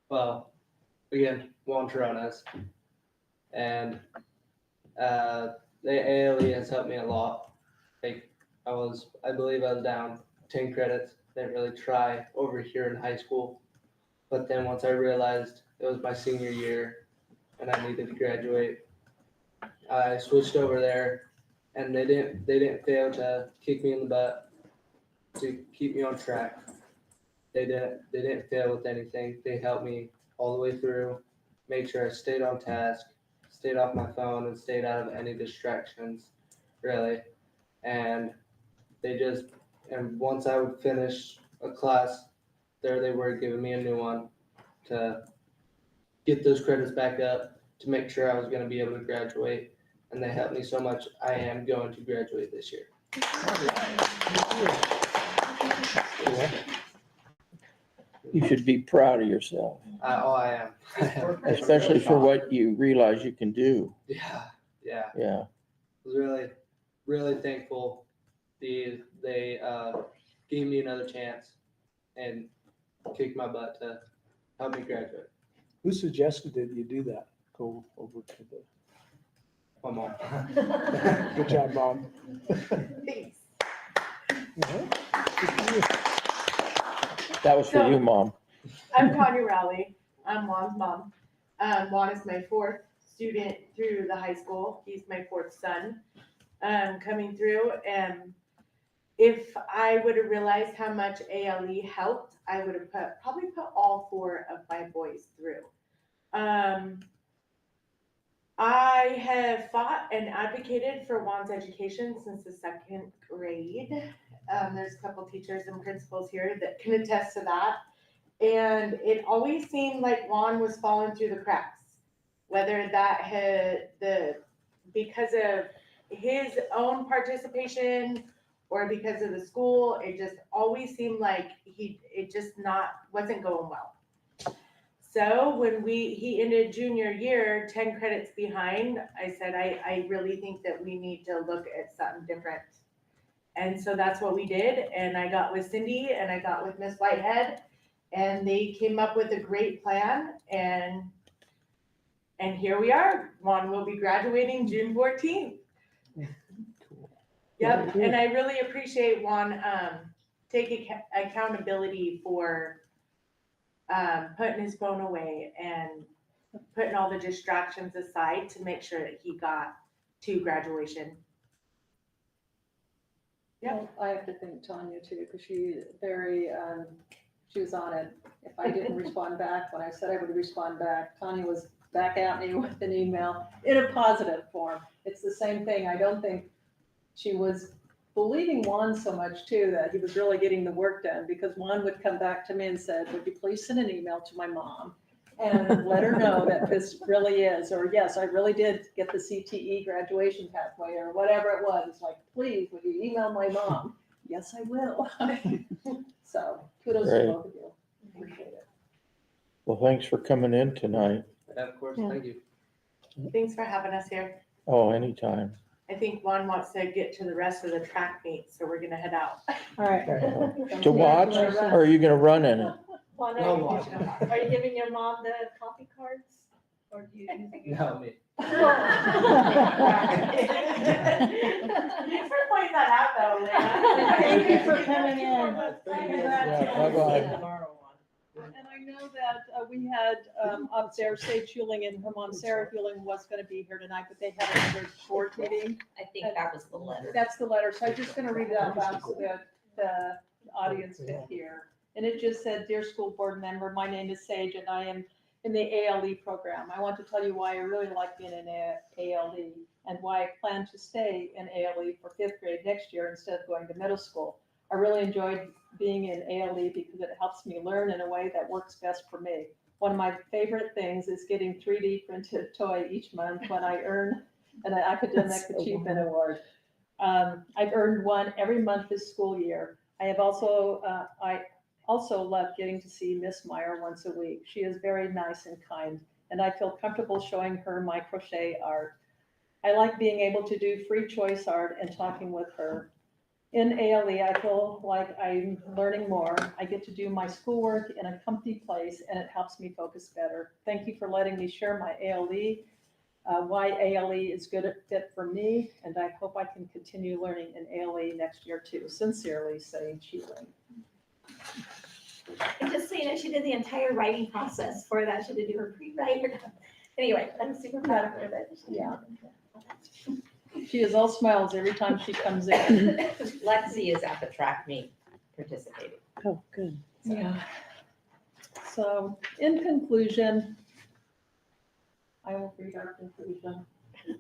Well, again, Juan Chironis, and the ALE has helped me a lot. Like I believe I was down 10 credits, didn't really try over here in high school. But then once I realized it was my senior year and I needed to graduate, I switched over there, and they didn't fail to kick me in the butt to keep me on track. They didn't fail with anything. They helped me all the way through, made sure I stayed on task, stayed off my phone, and stayed out of any distractions, really. And and once I would finish a class, there they were giving me a new one to get those credits back up to make sure I was going to be able to graduate. And they helped me so much. I am going to graduate this year. You should be proud of yourself, I am. especially for what you realize you can do. Yeah. Yeah. I was really, really thankful. They gave me another chance and kicked my butt to help me graduate. Who suggested that you do that? Go over to the, My mom. good job, Mom. Thanks. That was for you, Mom. I'm Tanya Rowley. I'm Juan's mom. Juan is my 4th student through the high school. He's my 4th son coming through. And if I would have realized how much ALE helped, I would have probably put all 4 of my boys through. I have fought and advocated for Juan's education since the 2nd grade. There's a couple teachers and principals here that can attest to that. And it always seemed like Juan was falling through the cracks, whether that had because of his own participation or because of the school. It just always seemed like wasn't going well. So when he ended junior year, 10 credits behind, I said, I really think that we need to look at something different. And so that's what we did. And I got with Cindy and I got with Miss Whitehead, and they came up with a great plan. And And here we are. Juan will be graduating June 14th. Yep, and I really appreciate Juan taking accountability for putting his phone away and putting all the distractions aside to make sure that he got to graduation. Yeah. Well, I have to thank Tanya too, because she she was on it. If I didn't respond back, when I said I would respond back, Tanya was back at me with an email in a positive form. It's the same thing. I don't think she was believing Juan so much too, that he was really getting the work done, because Juan would come back to me and said, would you please send an email to my mom and let her know that this really is, or yes, I really did get the CTE graduation pathway, or whatever it was. It's like, please, would you email my mom? Yes, I will. So kudos to Great. both of you. Appreciate it. Well, thanks for coming in tonight. Yeah, of course, Yeah. thank you. Thanks for having us here. Oh, anytime. I think Juan wants to get to the rest of the track meet, so we're gonna head out. All right. To watch, or are you gonna run in it? Juan, No, watch. are you giving your mom the coffee cards? Or do you? No, me. Thanks for pointing that out though, Leah. Thank you for coming in. Yeah, bye-bye. And I know that we had up there, Sage Hewling and her mom Sarah Hewling was gonna be here tonight, but they had another board meeting. I think that was the letter. That's the letter, so I'm just gonna read it out loud so that the audience can hear. And it just said, dear school board member, my name is Sage and I am in the ALE program. I want to tell you why I really like being in ALE and why I plan to stay in ALE for 5th grade next year instead of going to middle school. I really enjoyed being in ALE because it helps me learn in a way that works best for me. One of my favorite things is getting 3D printed toy each month when I earn an academic achievement award. I've earned one every month this school year. I also love getting to see Miss Meyer once a week. She is very nice and kind, and I feel comfortable showing her my crochet art. I like being able to do free choice art and talking with her. In ALE, I feel like I'm learning more. I get to do my schoolwork in a comfy place, and it helps me focus better. Thank you for letting me share my ALE, why ALE is good fit for me, and I hope I can continue learning in ALE next year too. Sincerely, Sage Hewling. And just so you know, she did the entire writing process for that. She had to do her pre-write. Anyway, I'm super proud of her that. Yeah. She is all smiles every time she comes in. Lexi is at the track meet participating. Oh, good. Yeah. So in conclusion, I will read our conclusion.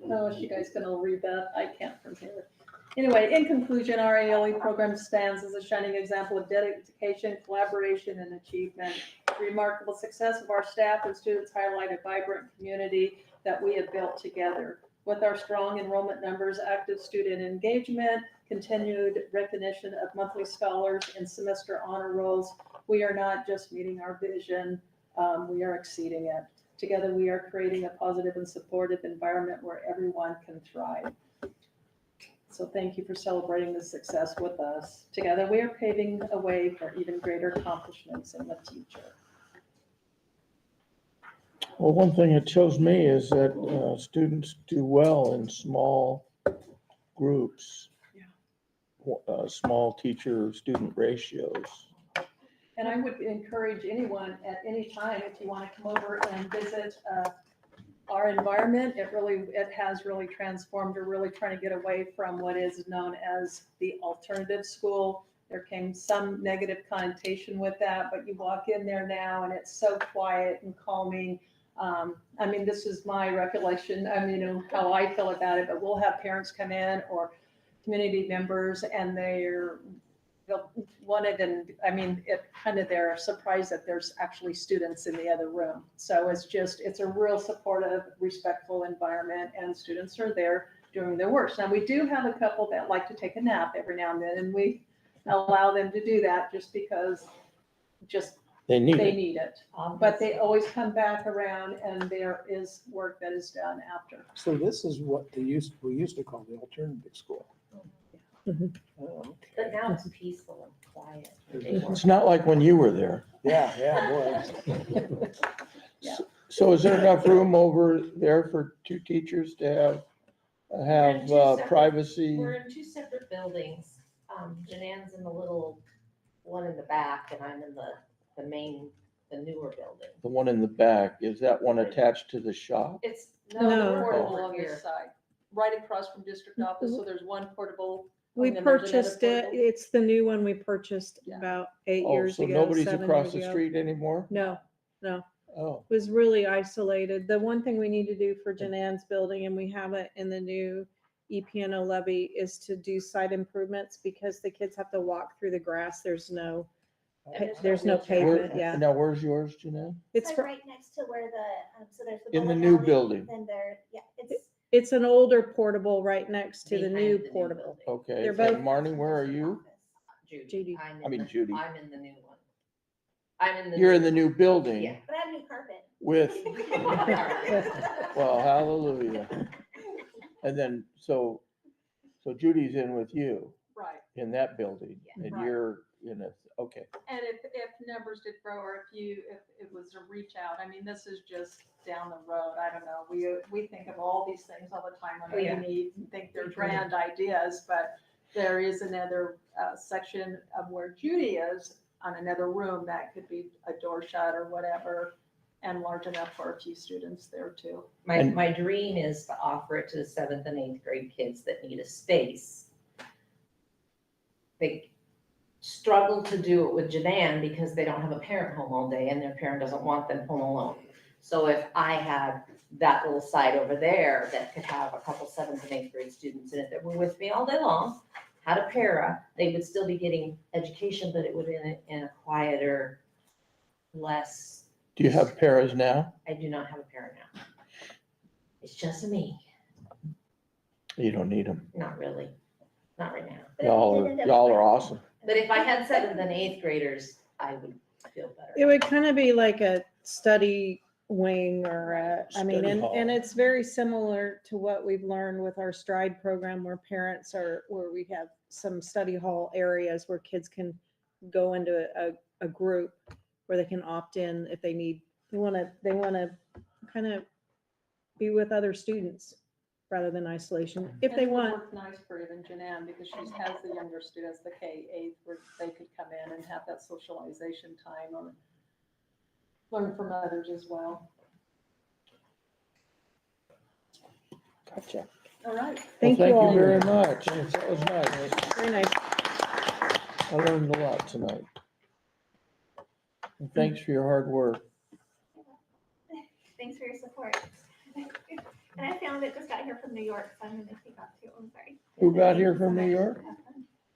Oh, is you guys gonna read that? I can't from here. Anyway, in conclusion, our ALE program stands as a shining example of dedication, collaboration, and achievement. The remarkable success of our staff and students highlight a vibrant community that we have built together. With our strong enrollment numbers, active student engagement, continued recognition of monthly scholars and semester honor rolls, we are not just meeting our vision, we are exceeding it. Together, we are creating a positive and supportive environment where everyone can thrive. So thank you for celebrating this success with us. Together, we are paving a way for even greater accomplishments in the future. Well, one thing it shows me is that students do well in small groups. Small teacher-student ratios. And I would encourage anyone at any time, if you want to come over and visit our environment, it has really transformed. We're really trying to get away from what is known as the alternative school. There came some negative connotation with that, but you walk in there now and it's so quiet and calming. I mean, this is my recollection, how I feel about it, but we'll have parents come in or community members and they're they're surprised that there's actually students in the other room. So it's a real supportive, respectful environment and students are there doing their work. Now, we do have a couple that like to take a nap every now and then, and we allow them to do that just because They need they it. need it. But they always come back around and there is work that is done after. So this is what we used to call the alternative school. Mhm. Oh, okay. But now it's peaceful and quiet. It's not like when you were there. Yeah, boy. Yeah. So is there enough room over there for two teachers to have We're in two separate- privacy? We're in two separate buildings. Janan's in the little one in the back and I'm in the main, the newer building. The one in the back, is that one attached to the shop? It's, No, No. the portable Over on here. this side, right across from district office, so there's one portable. We and then there's another purchased it. portable. It's the new one we purchased Yeah. about 8 Oh, years so ago. nobody's 7 across years the ago. street anymore? No, Oh, was really isolated. The one thing we need to do for Janan's building, and we have it in the new EPNO levy, is to do site improvements because the kids have to walk through the grass. There's no there's no wheelchair pavement, access. yeah. now where's yours, Janelle? It's Like for, right next to where the, so there's the. In the bowling new alley, building. Then there, yeah, it's. it's an older portable right next to the Behind new the new portable. building. Okay, They're and both- Marnie, where are you? Judy. I'm I mean, in Judy. I'm in the new one. I'm in the. You're in the new building Yeah. But I have new carpet. with, well, hallelujah. And then, so Judy's in with you Right, in that building Yeah. and Right. you're in a, okay. and if numbers did grow, or if it was a reach out, I mean, this is just down the road, I don't know. We think of all these things all the time, Oh, when yeah. we need, and think they're grand ideas, but there is another section of where Judy is, on another room that could be a door shut or whatever, and large enough for a few students there too. My dream is to offer it to the 7th and 8th grade kids that need a space. They struggle to do it with Janan because they don't have a parent home all day and their parent doesn't want them home alone. So if I had that little side over there that could have a couple 7th and 8th grade students in it that were with me all day long, had a para, they would still be getting education, but it would be in a quieter, less. Do you have paras now? I do not have a para now. It's just me, You don't need them. not really, not right now. Y'all are awesome. But if I had 7th and 8th graders, I would feel better. It would kind of be like a study wing or I mean, Study hall. and it's very similar to what we've learned with our STRIDE program where parents are, where we have some study hall areas where kids can go into a group where they can opt in if they need, they want to kind of be with other students rather than isolation, if And they it would want. work nice for even Janan, because she has the younger students, the K-8, where they could come in and have that socialization time or learn from others as well. Gotcha. All right. Thank you Well, all. thank you very much. That was nice. Very nice. I learned a lot tonight. And thanks for your hard work. Thanks for your support. And I found it, just got here from New York, so I'm gonna take off too, I'm sorry. Who got here from New York?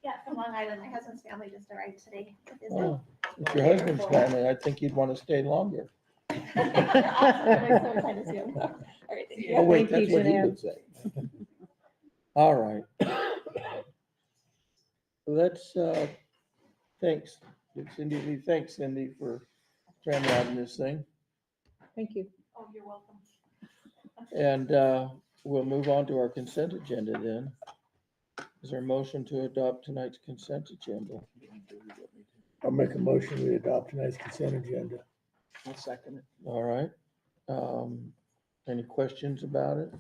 Yeah, from Long Island. My husband's family just arrived today. to visit. Oh, it's your husband's family. I think you'd want to stay longer. Awesome. I'm so excited to see him. All right, thank you. Oh, wait, Thank that's you, what he Jeanette. would say. All right. Let's, thanks, Cindy, thanks Cindy for tramlining this thing. Thank you. Oh, you're welcome. And we'll move on to our consent agenda then. Is there a motion to adopt tonight's consent agenda? I'll make a motion, we adopt tonight's consent agenda. I'll second it. All right. Any questions about it?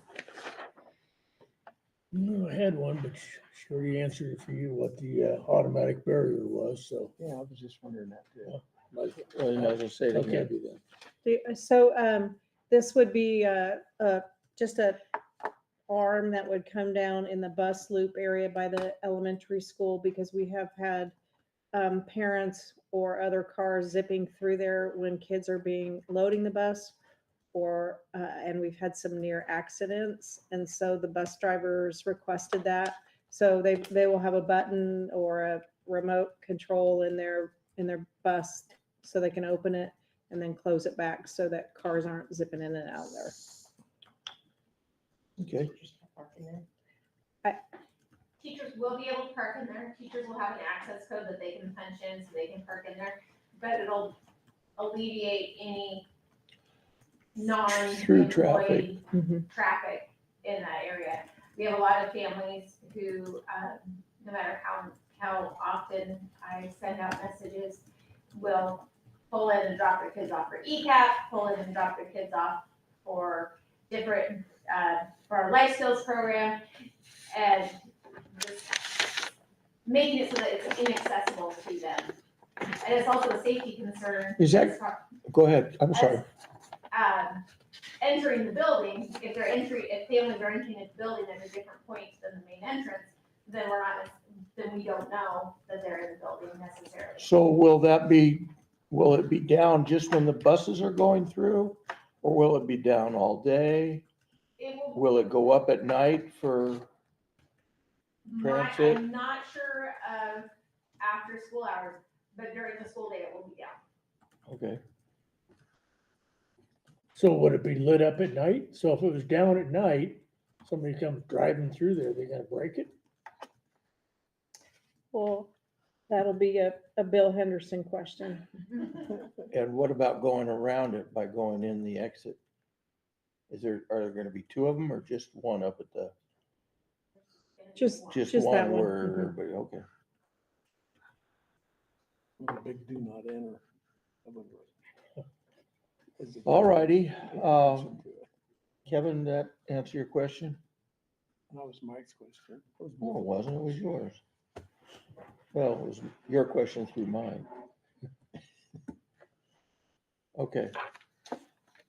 No, I had one, but she already answered it for you, what the automatic barrier was, so. Yeah, I was just wondering that too. Well, you might as well say it Okay. again. So this would be just a arm that would come down in the bus loop area by the elementary school, because we have had parents or other cars zipping through there when kids are loading the bus, or and we've had some near accidents, and so the bus drivers requested that. So they will have a button or a remote control in their bus, so they can open it and then close it back so that cars aren't zipping in and out there. Okay. Teachers will be able to park in there. Teachers will have an access code that they can punch in so they can park in there. But it'll alleviate any Through traffic. non-employee traffic in that area. We have a lot of families who, no matter how often I send out messages, will pull in and drop their kids off for ECAP, pull in and drop their kids off for different, for our life skills program, and just making it so that it's inaccessible to them. And it's also a safety concern. Is that- as far- Go ahead, I'm sorry. Entering the building, if families are entering the building at a different point than the main entrance, then then we don't know that they're in the building necessarily. So will it be down just when the buses are going through? Or will it be down all day? Will it go up at night for transit? I'm not sure of after school hours, but during the school day, it will be down. Okay, So would it be lit up at night? So if it was down at night, somebody comes driving through there, they gonna break it? Well, that'll be a Bill Henderson question. and what about going around it by going in the exit? Are there gonna be two of them or just one up at the, Just just that one one. where Mhm. everybody, okay. A big do not enter. I wonder what- All righty, Answer to it. Kevin, that answer your question? That was Mike's question. No, it wasn't, it was yours. Well, it was your question through mine. Okay.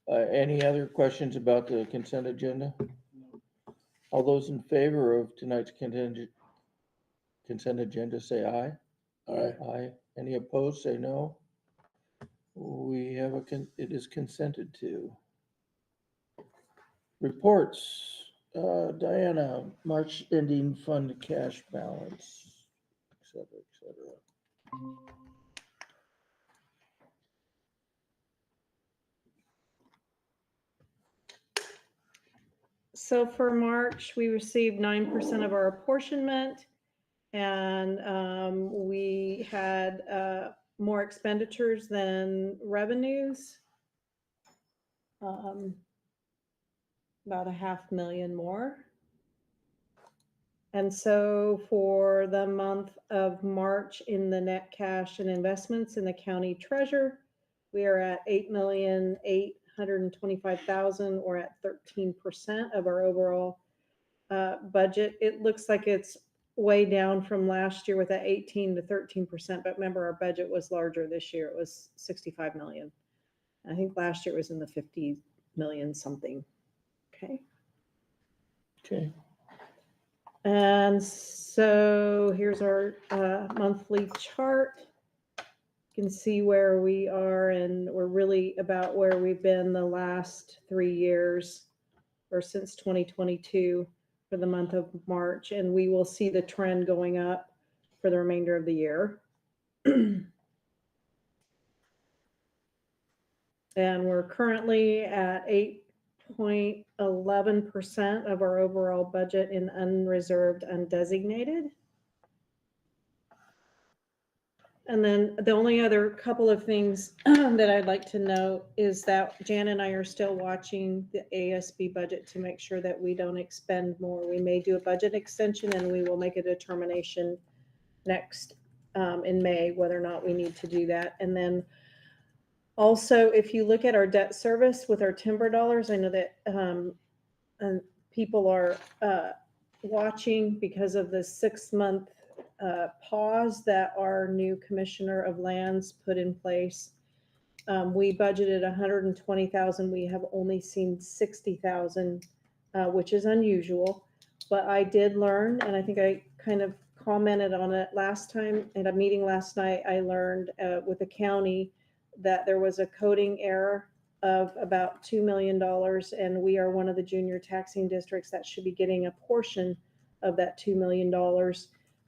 Any other questions about the consent agenda? All those in favor of tonight's consent agenda, say aye. Aye. Aye. Any opposed, say no. We have it is consented to. Reports, Diana, March ending fund cash balance, et cetera, et cetera. So for March, we received 9% of our apportionment, and we had more expenditures than revenues. About $500,000 more. And so for the month of March in the net cash and investments in the county treasurer, we are at $8,825,000, or at 13% of our overall budget. It looks like it's way down from last year with that 18 to 13%, but remember our budget was larger this year. It was 65 million. I think last year it was in the 50 million something. Okay. Okay. And so here's our monthly chart. You can see where we are, and we're really about where we've been the last 3 years, or since 2022 for the month of March. And we will see the trend going up for the remainder of the year. And we're currently at 8.11% of our overall budget in unreserved, undesignated. And then the only other couple of things that I'd like to note is that Jan and I are still watching the ASB budget to make sure that we don't expend more. We may do a budget extension, and we will make a determination next in May whether or not we need to do that. And then also, if you look at our debt service with our timber dollars, I know that people are watching because of the 6-month pause that our new commissioner of lands put in place. We budgeted 120,000. We have only seen 60,000, which is unusual. But I did learn, and I think I kind of commented on it last time at a meeting last night. I learned with the county that there was a coding error of about $2 million, and we are one of the junior taxing districts that should be getting a portion of that $2 million.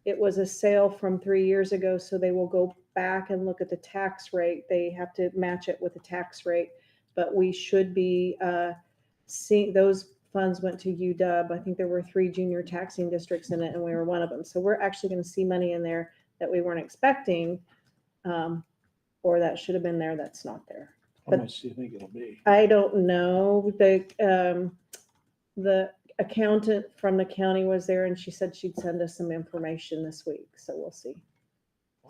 It was a sale from 3 years ago, so they will go back and look at the tax rate. They have to match it with the tax rate, but we should be seeing those funds went to UW. I think there were 3 junior taxing districts in it, and we were one of them. So we're actually going to see money in there that we weren't expecting, or that should have been there that's not there. How much do you think it'll be? I don't know. The accountant from the county was there, and she said she'd send us some information this week, so we'll see.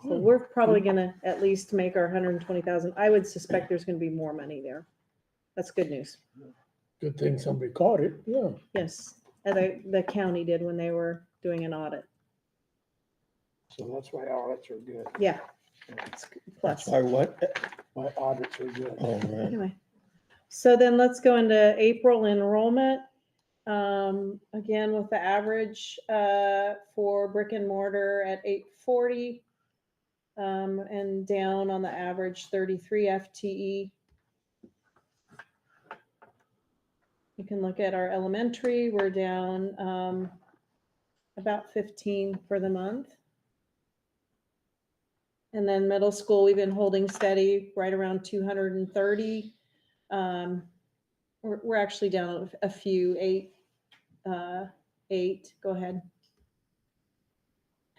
So we're probably gonna at least make our 120,000. I would suspect there's gonna be more money there. That's good news. Good thing somebody caught it, yeah. Yes, the county did when they were doing an audit. So that's why audits are good. Yeah. That's Plus, why what? Why audits are good. Oh, right. anyway. So then let's go into April enrollment. Again, with the average for brick and mortar at 840, and down on the average 33 FTE. You can look at our elementary, we're down about 15 for the month. And then middle school, we've been holding steady right around 230. We're actually down a few, eight, go ahead.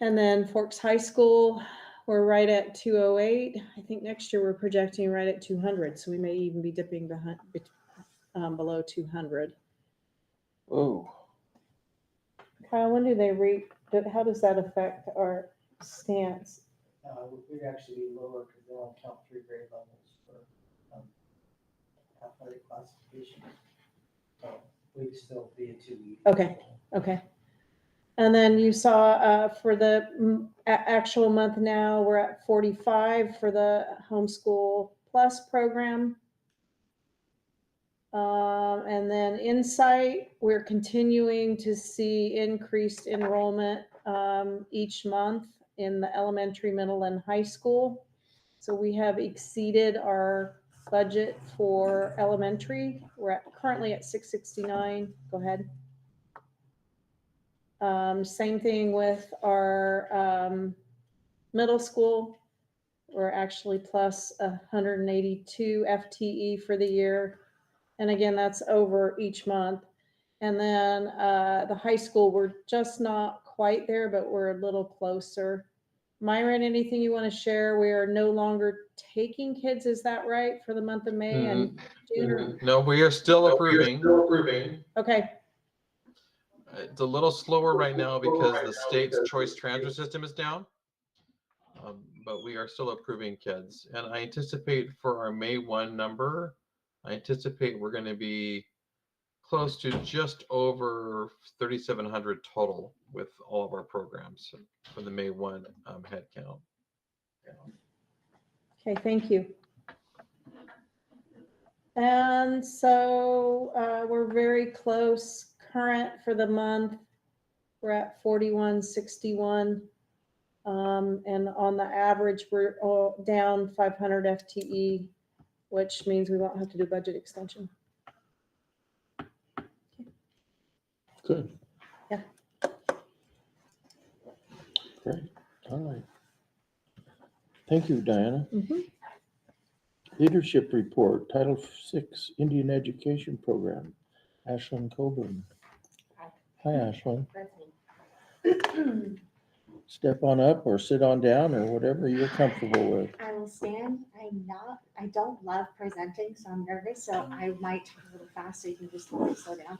And then Forks High School, we're right at 208. I think next year we're projecting right at 200, so we may even be dipping below 200. Oh, Kyle, when do they how does that affect our stance? We'd actually be lower because they only count 3 grade levels for athletic classification. So we'd still be a 2E. Okay. And then you saw for the actual month now, we're at 45 for the Homeschool Plus program. And then Insight, we're continuing to see increased enrollment each month in the elementary, middle, and high school. So we have exceeded our budget for elementary. We're currently at 669. Go ahead. Same thing with our middle school. We're actually plus 182 FTE for the year. And again, that's over each month. And then the high school, we're just not quite there, but we're a little closer. Myron, anything you want to share? We are no longer taking kids, is that right, for the month of May and June? No, we are still approving. Okay. It's a little slower right now because the state's choice transfer system is down. But we are still approving kids. And I anticipate for our May 1 number, I anticipate we're going to be close to just over 3,700 total with all of our programs for the May 1 head count. Okay, thank you. And so we're very close. Current for the month, we're at 4161. And on the average, we're down 500 FTE, which means we won't have to do budget extension. good. Yeah. Great. All right. Thank you, Diana. Mm-hmm. Leadership report, Title VI Indian Education Program. Ashlyn Coburn. Hi, Ashlyn. Step on up or sit on down or whatever you're comfortable with. I will stand. I don't love presenting, so I'm nervous, so I might talk a little fast so you can just slow down.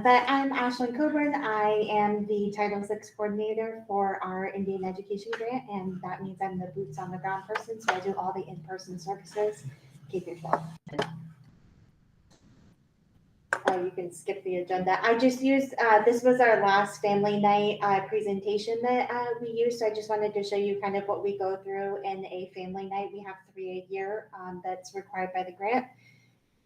But I'm Ashlyn Coburn. I am the Title VI coordinator for our Indian Education Grant, and that means I'm the boots on the ground person, so I do all the in-person services, K-12. You can skip the agenda. I just used, this was our last family night presentation that we used, so I just wanted to show you kind of what we go through in a family night. We have 3 a year that's required by the grant.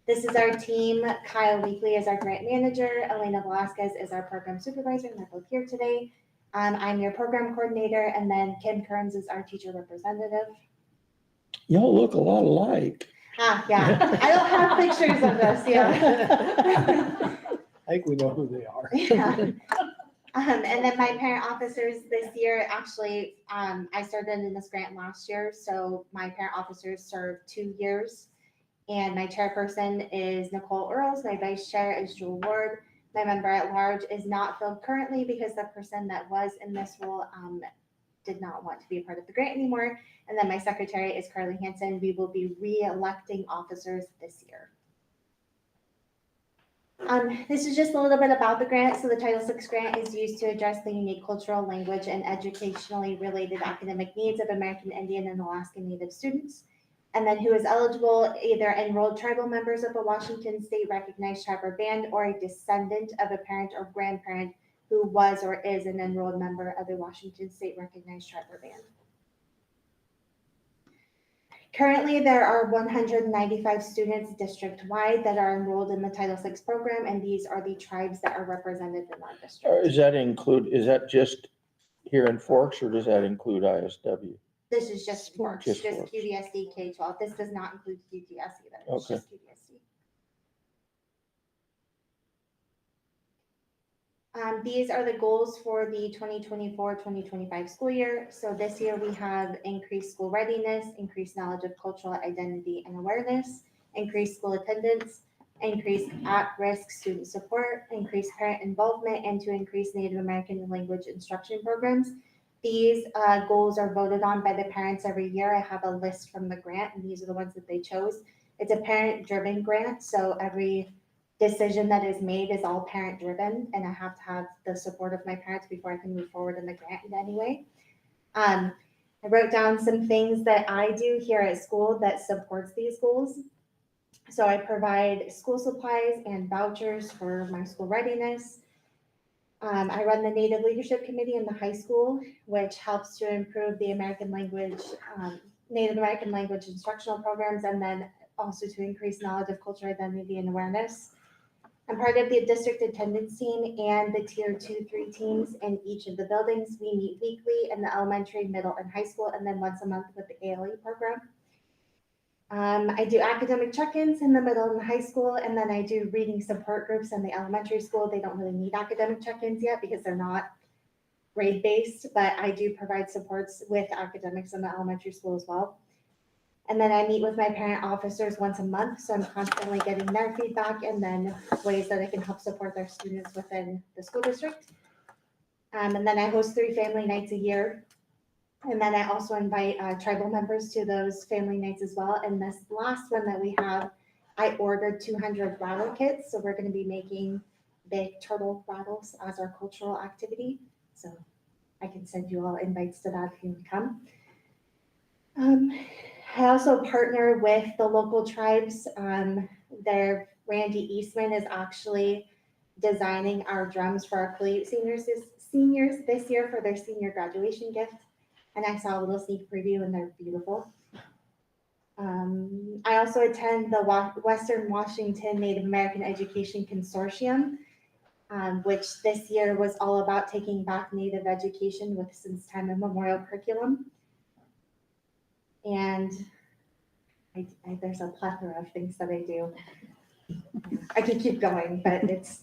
This is our team. Kyle Weekly is our grant manager. Elena Velasquez is our program supervisor, and they're both here today. I'm your program coordinator, and then Kim Kearns is our teacher representative. Y'all look a lot alike. Yeah. I don't have pictures of us, yeah. I think we know who they are. Yeah. And then my parent officers this year, actually, I started in this grant last year, so my parent officers served 2 years. And my chairperson is Nicole Earls. My vice chair is Jewel Ward. My member at large is not filled currently because the person that was in this role did not want to be a part of the grant anymore. And then my secretary is Carly Hansen. We will be re-electing officers this year. This is just a little bit about the grant. So the Title VI grant is used to address the unique cultural, language, and educationally related academic needs of American Indian and Alaska Native students. And then who is eligible, either enrolled tribal members of a Washington state recognized tribe or band, or a descendant of a parent or grandparent who was or is an enrolled member of a Washington state recognized tribe or band. Currently, there are 195 students district-wide that are enrolled in the Title VI program, and these are the tribes that are represented in our district. Is that just here in Forks, or does that include ISW? This is just Forks, Just just Forks. QVSD K-12. This does not include QTS either. It's Okay. just QVSD. These are the goals for the 2024-2025 school year. So this year we have increased school readiness, increased knowledge of cultural identity and awareness, increased school attendance, increased at-risk student support, increased parent involvement, and to increase Native American language instruction programs. These goals are voted on by the parents every year. I have a list from the grant, and these are the ones that they chose. It's a parent-driven grant, so every decision that is made is all parent-driven, and I have to have the support of my parents before I can move forward in the grant in any way. I wrote down some things that I do here at school that supports these goals. So I provide school supplies and vouchers for my school readiness. I run the Native Leadership Committee in the high school, which helps to improve the American language, Native American language instructional programs, and then also to increase knowledge of cultural identity and awareness. I'm part of the district attendance team and the tier 2-3 teams in each of the buildings. We meet weekly in the elementary, middle, and high school, and then once a month with the ALE program. I do academic check-ins in the middle and the high school, and then I do reading support groups in the elementary school. They don't really need academic check-ins yet because they're not grade-based, but I do provide supports with academics in the elementary school as well. And then I meet with my parent officers once a month, so I'm constantly getting their feedback and then ways that I can help support their students within the school district. And then I host 3 family nights a year. And then I also invite tribal members to those family nights as well. And this last one that we have, I ordered 200 rattle kits. So we're going to be making big turtle rattles as our cultural activity. So I can send you all invites to that if you can come. I also partner with the local tribes. Randy Eastman is actually designing our drums for our Paleute seniors this year for their senior graduation gift. And I saw a little sneak preview and they're beautiful. I also attend the Western Washington Native American Education Consortium, which this year was all about taking back Native education with since time immemorial curriculum. And there's a plethora of things that I do. I can keep going, but it's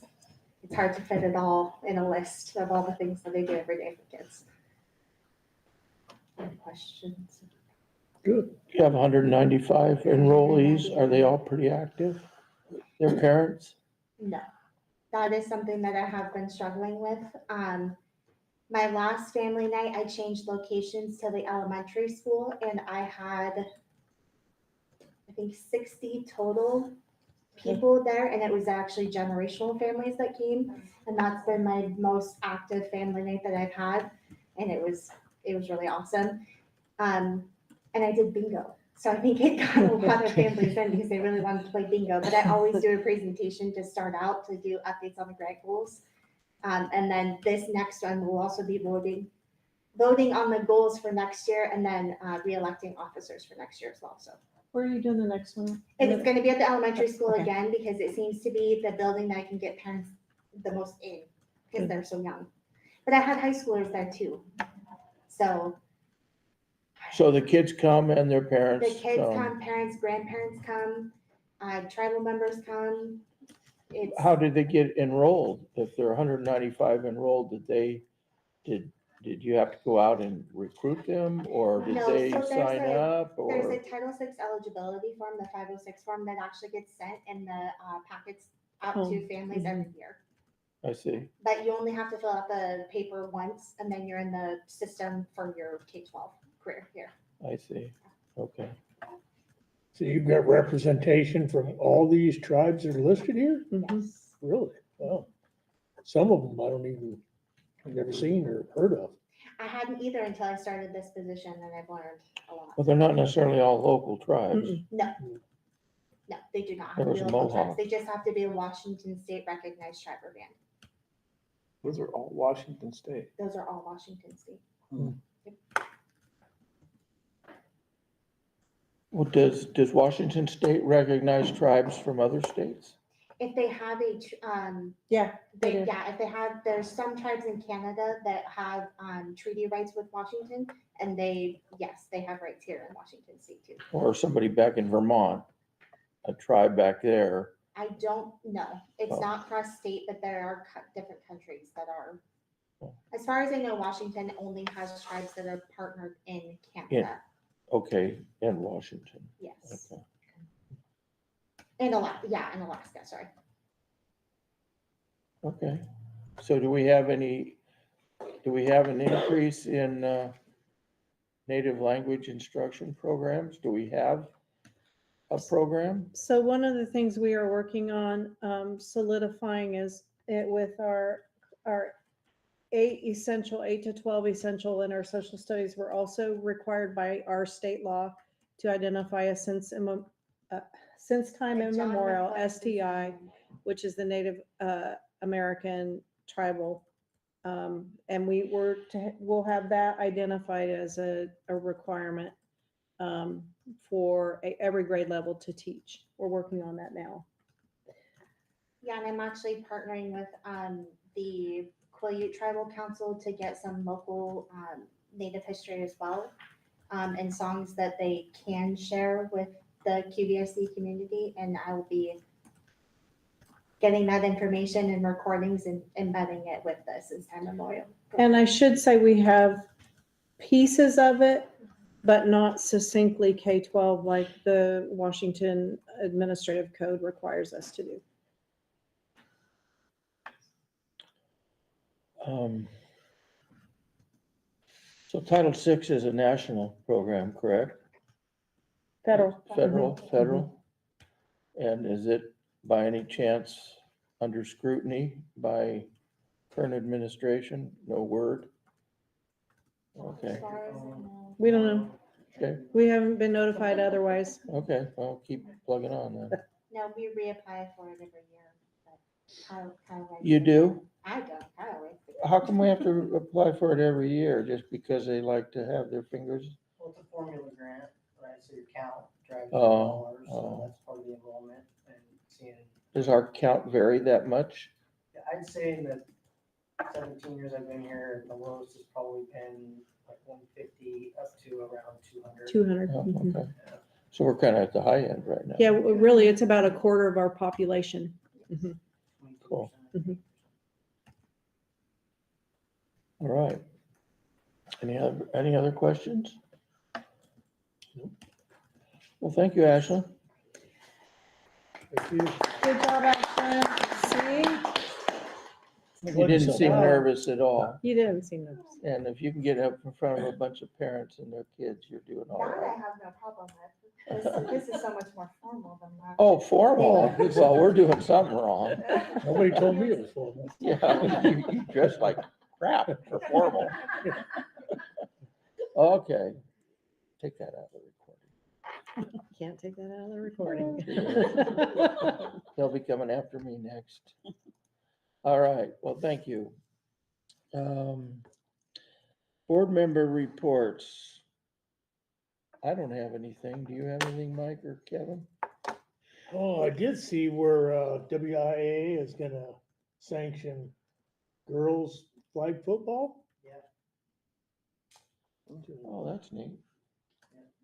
hard to fit it all in a list of all the things that I do every day for kids. Any questions? Good. You have 195 enrollees. Are they all pretty active? Their parents? No, that is something that I have been struggling with. My last family night, I changed locations to the elementary school, and I had, I think, 60 total people there, and it was actually generational families that came, and that's been my most active family night that I've had, and it was really awesome. And I did bingo. So I think it got a lot of families in because they really wanted to play bingo. But I always do a presentation to start out to do updates on the grant goals. And then this next one will also be voting on the goals for next year and then re-electing officers for next year as well. So Where are you doing the next one? and it's going to be at the elementary school Okay. again because it seems to be the building that I can get parents the most in because they're so young. But I had high schoolers there too. So the kids come and their parents. The kids come, parents, grandparents come, tribal members come. How did they get enrolled? If there are 195 enrolled, did you have to go out and recruit them, or did No, they so there's sign up? There's Or a Title VI eligibility form, the 506 form that actually gets sent in the packets out to families every year. I see. But you only have to fill out the paper once, and then you're in the system for your K-12 career here. I see. Okay. So you've got representation from all these tribes that are listed here? Yes. Really? Wow. Some of them I don't even, I've never seen or heard of. I hadn't either until I started this position, and I've learned a lot. Well, they're not necessarily all local tribes. No, no, they do not have There to was be a local tribes. Mohawk. They just have to be a Washington State recognized tribe or band. Those are all Washington State. Those are all Washington State. Well, does Washington State recognize tribes from other states? If they have a, Yeah, they do. yeah, if they have, there's some tribes in Canada that have, treaty rights with Washington, and yes, they have rights here in Washington State too. Or somebody back in Vermont, a tribe back there? I don't know. It's Oh. not cross-state, but there are different countries that are. Oh. As far as I know, Washington only has tribes that are partnered in Canada. Okay, in Washington. Yes. Okay. In Alaska, sorry. Okay. So do we have an increase in native language instruction programs? Do we have a program? So one of the things we are working on solidifying is it with our 8 to 12 essential in our social studies. We're also required by our state law to identify a since time immemorial STI, which is the Native American tribal. And we'll have that identified as a requirement for every grade level to teach. We're working on that now. Yeah, and I'm actually partnering with the Quileute Tribal Council to get some local Native history as well, and songs that they can share with the QVSD community, and I will be getting that information and recordings and embedding it with the Since Time Memorial. And I should say we have pieces of it, but not succinctly K-12 like the Washington Administrative Code requires us to do. So Title VI is a national program, correct? Federal. Federal. And is it by any chance under scrutiny by current administration? No word? Okay, As far as I know. We don't know. okay, We haven't been notified otherwise. okay, well, keep plugging on then. No, we reapply for it every year. But Kyle You do? I don't. Kyle writes it. How come we have to apply for it every year? Just because they like to have their fingers? Well, it's a formula grant, right? So your count drives Oh, your dollars, oh. so that's part of the enrollment and seeing. Does our count vary that much? I'd say in the 17 years I've been here, the lowest has probably been like 150 up to around 200. 200. Oh, Mhm. okay. So we're kind of at the high end right now. Yeah, really, it's about a quarter of our population. Mhm. Cool. Mhm. All right. Any other questions? Well, thank you, Ashley. Thank you. Good job, Ashlyn. See? You didn't seem nervous at all. You didn't seem nervous. And if you can get up in front of a bunch of parents and their kids, you're doing all That I right. have no problem with. This is so much more formal than that. Oh, formal. Well, we're doing something wrong. Nobody told me it was formal. Yeah, you dress like crap for formal. Okay. Take that out of the recording. Can't take that out of the recording. They'll be coming after me next. All right, well, thank you. Board member reports. I don't have anything. Do you have anything, Mike or Kevin? Oh, I did see where WIA is gonna sanction girls flag football. Yeah. Oh, that's neat.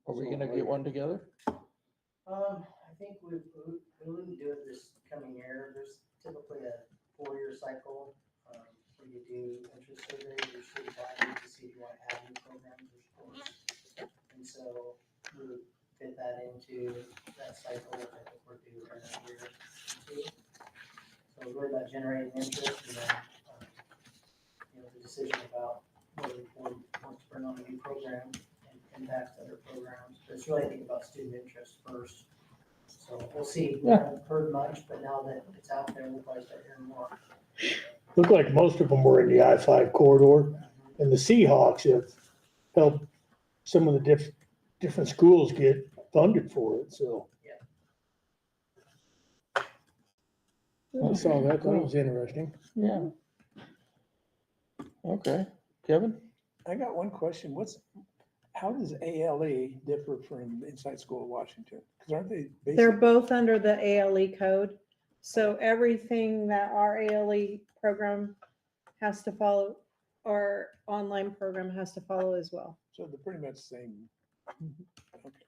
Are we gonna get one together? I think we wouldn't do it this coming year. There's typically a 4-year cycle where you do interest surveys or student bodies to see if you want to add new programs or sports. And so we would fit that into that cycle, which I think we're due for another year or two. So it's really about generating interest and then, the decision about whether the board wants to bring on a new program and impact other programs. But it's really, I think, about student interest first. So we'll see. We Yeah. haven't heard much, but now that it's out there, we'll probably start hearing more. Looked like most of them were in the I-5 corridor, and the Seahawks have helped some of the different schools get funded for it, so. I saw that, that was interesting. Yeah. Okay, Kevin? I got one question. How does ALE differ from Inside School of Washington? Because aren't they They're basically? both under the ALE code. So everything that our ALE program has to follow, our online program has to follow as well. So they're pretty much the same. Okay.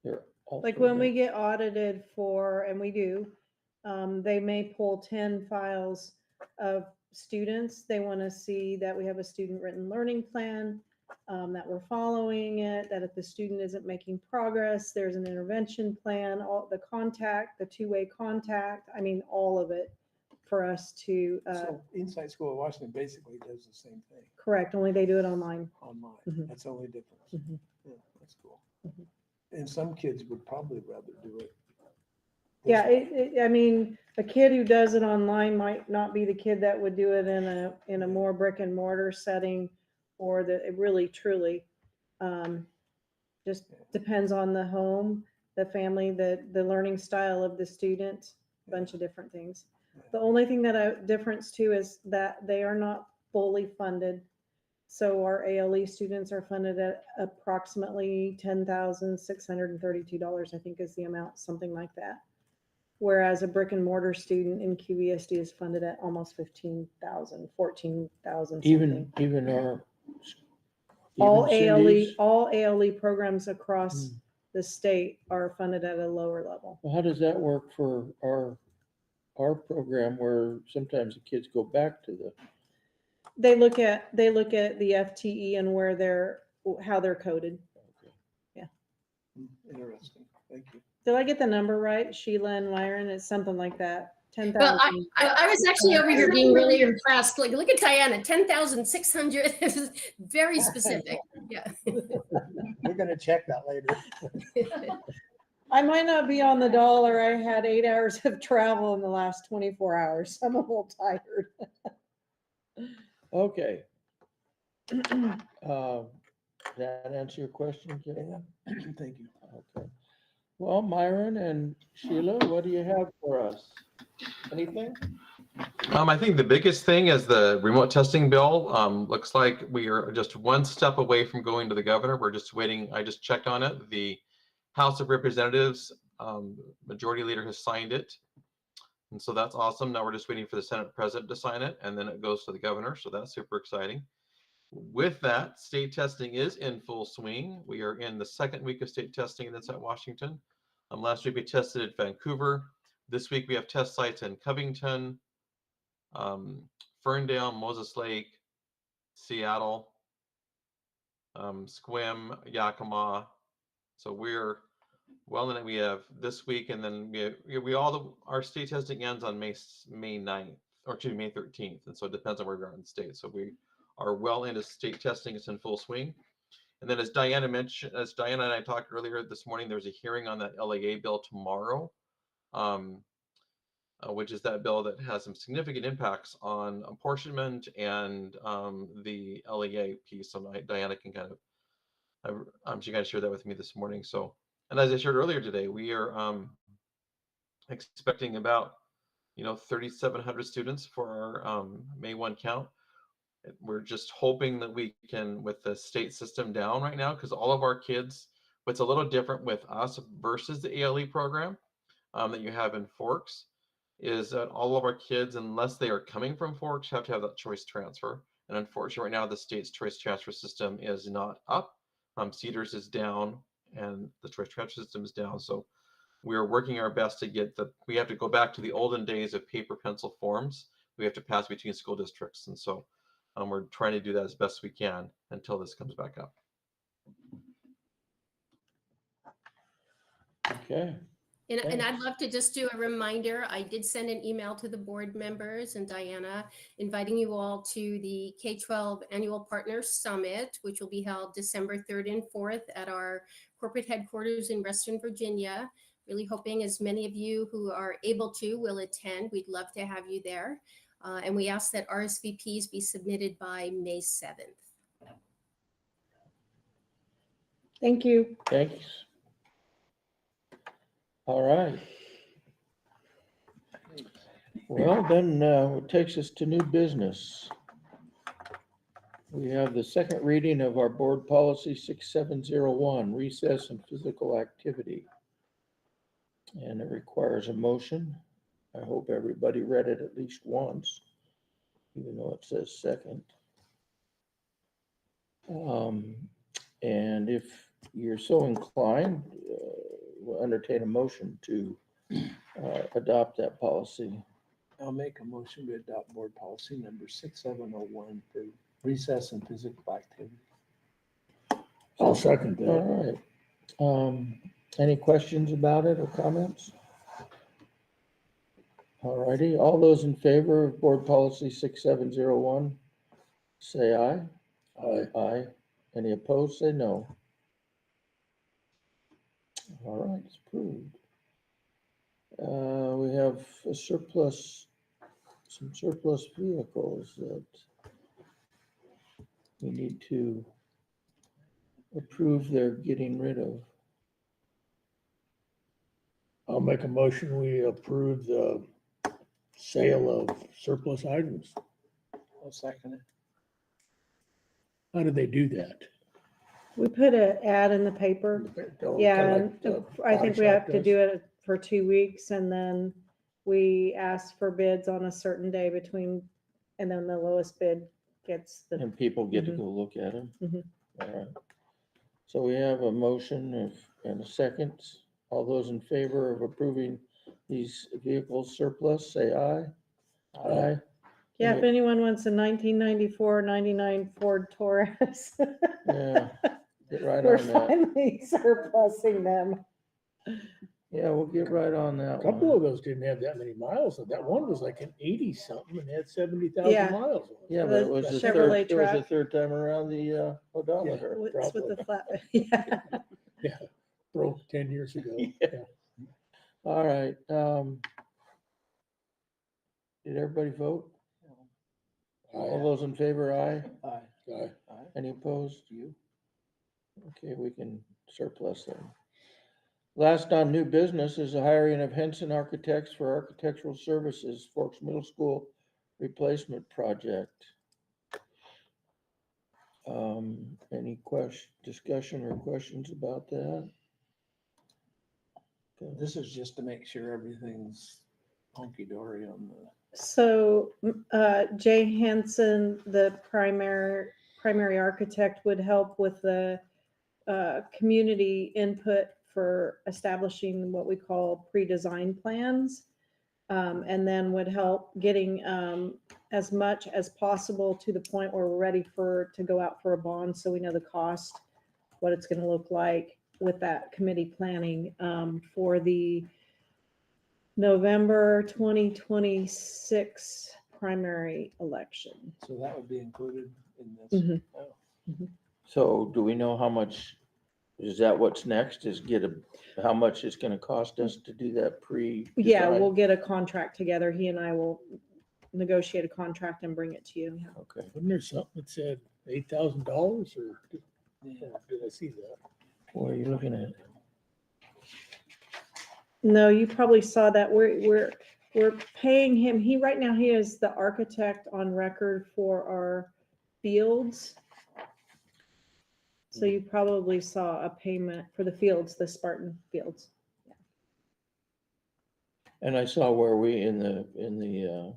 They're all Like three when we good. get audited for, and we do, they may pull 10 files of students. They want to see that we have a student written learning plan, that we're following it, that if the student isn't making progress, there's an intervention plan, all the contact, the two-way contact, I mean, all of it for us to So Inside School of Washington basically does the same thing correct, only they do it online. online. Mhm. That's the only difference. Mhm. Yeah, that's cool. Mhm. And some kids would probably rather do it. this Yeah, way. I mean, a kid who does it online might not be the kid that would do it in a more brick and mortar setting, or it really truly just depends on the home, the family, the learning style of the student, a bunch of different things. The only thing that difference too is that they are not fully funded. So our ALE students are funded at approximately $10,632, I think is the amount, something like that. Whereas a brick and mortar student in QVSD is funded at almost 15,000, 14,000 something. Even our. All even ALE, Cindy's? all ALE programs across the state are funded at a lower level. Well, how does that work for our program where sometimes the kids go back to the, They look at the FTE and how they're coded. Yeah. Interesting. Thank you. Did I get the number right? Sheila and Myron, it's something like that. 10,000. Well, I was actually over here being really impressed. Like, look at Diana, 10,600. It was very specific. Yeah. We're gonna check that later. I might not be on the dollar. I had 8 hours of travel in the last 24 hours. I'm a little tired. okay. That answer your question, Kevin? Thank you. Okay. Well, Myron and Sheila, what do you have for us? Anything? I think the biggest thing is the remote testing bill. Looks like we are just one step away from going to the governor. We're just waiting. I just checked on it. The House of Representatives majority leader has signed it. And so that's awesome. Now we're just waiting for the Senate president to sign it, and then it goes to the governor. So that's super exciting. With that, state testing is in full swing. We are in the second week of state testing that's at Washington. Last week we tested at Vancouver. This week we have test sites in Covington, Ferndale, Moses Lake, Seattle, Sequim, Yakima. So we're well in it. We have this week, and then our state testing ends on May 9th, or excuse me, May 13th. And so it depends on where we are in the state. So we are well into state testing. It's in full swing. And then as Diana and I talked earlier this morning, there's a hearing on that LAA bill tomorrow, which is that bill that has some significant impacts on apportionment and the LAA piece. So Diana can kind of, she kind of shared that with me this morning. So, and as I shared earlier today, we are expecting about 3,700 students for our May 1 count. We're just hoping that we can, with the state system down right now, because all of our kids, what's a little different with us versus the ALE program that you have in Forks, is that all of our kids, unless they are coming from Forks, have to have that choice transfer. And unfortunately, right now, the state's choice transfer system is not up. Cedars is down, and the choice transfer system is down. So we are working our best to we have to go back to the olden days of paper pencil forms. We have to pass between school districts. And so we're trying to do that as best we can until this comes back up. Okay. And I'd love to just do a reminder. I did send an email to the board members and Diana, inviting you all to the K-12 Annual Partners Summit, which will be held December 3rd and 4th at our corporate headquarters in Western Virginia. really hoping as many of you who are able to will attend. We'd love to have you there. And we ask that RSVPs be submitted by May 7th. Thank you. Thanks. All right. Well, then it takes us to new business. We have the second reading of our board policy 6701, recess and physical activity. And it requires a motion. I hope everybody read it at least once, even though it says second. And if you're so inclined, we'll entertain a motion to adopt that policy. I'll make a motion to adopt board policy number 6701 for recess and physical activity. I'll second that. All right. Any questions about it or comments? All righty. All those in favor of board policy 6701, say aye. Aye. Aye. Any opposed, say no. All right, it's approved. We have a surplus, some surplus vehicles that we need to approve their getting rid of. I'll make a motion, we approve the sale of surplus items. I'll second it. How do they do that? We put an ad in the paper. Yeah, and I think we have to do it for 2 weeks, and then we ask for bids on a certain day and then the lowest bid gets the. And people get to go look at them. Mhm. All right. So we have a motion and a second. All those in favor of approving these vehicles surplus, say aye. Aye. Yeah, if anyone wants a 1994, 99 Ford Taurus. Yeah, get right We're on that. finally surplusing them. Yeah, we'll get right on A that couple one. of those didn't have that many miles. That one was like an 80 something and had 70,000 Yeah. miles. on it. Yeah, but The it was the Chevrolet third, it was the truck. third time around the odometer. What's with the flat? Yeah. Yeah, broke 10 years ago. Yeah. Yeah. All right. Did everybody vote? All those in favor, aye. Aye. Aye. Any opposed? You? Okay, we can surplus them. Last on new business is the hiring of Henson Architects for architectural services, Forks Middle School replacement project. Any discussion or questions about that? Okay. This is just to make sure everything's hunky-dory on the. So Jay Hansen, the primary architect, would help with the community input for establishing what we call pre-design plans, and then would help getting as much as possible to the point where we're ready to go out for a bond, so we know the cost, what it's going to look like with that committee planning for the November 2026 primary election. So that would be included in this. Mhm. Oh. So do we know how much, is that what's next, is how much it's gonna cost us to do that Yeah, we'll get a contract together. He and I will negotiate a contract and bring it to you. Okay. Wasn't there something that said $8,000 or did I see that? What are you looking at? No, you probably saw that. We're paying him. Right now he is the architect on record for our fields. So you probably saw a payment for the fields, the Spartan fields. And I saw where we, in the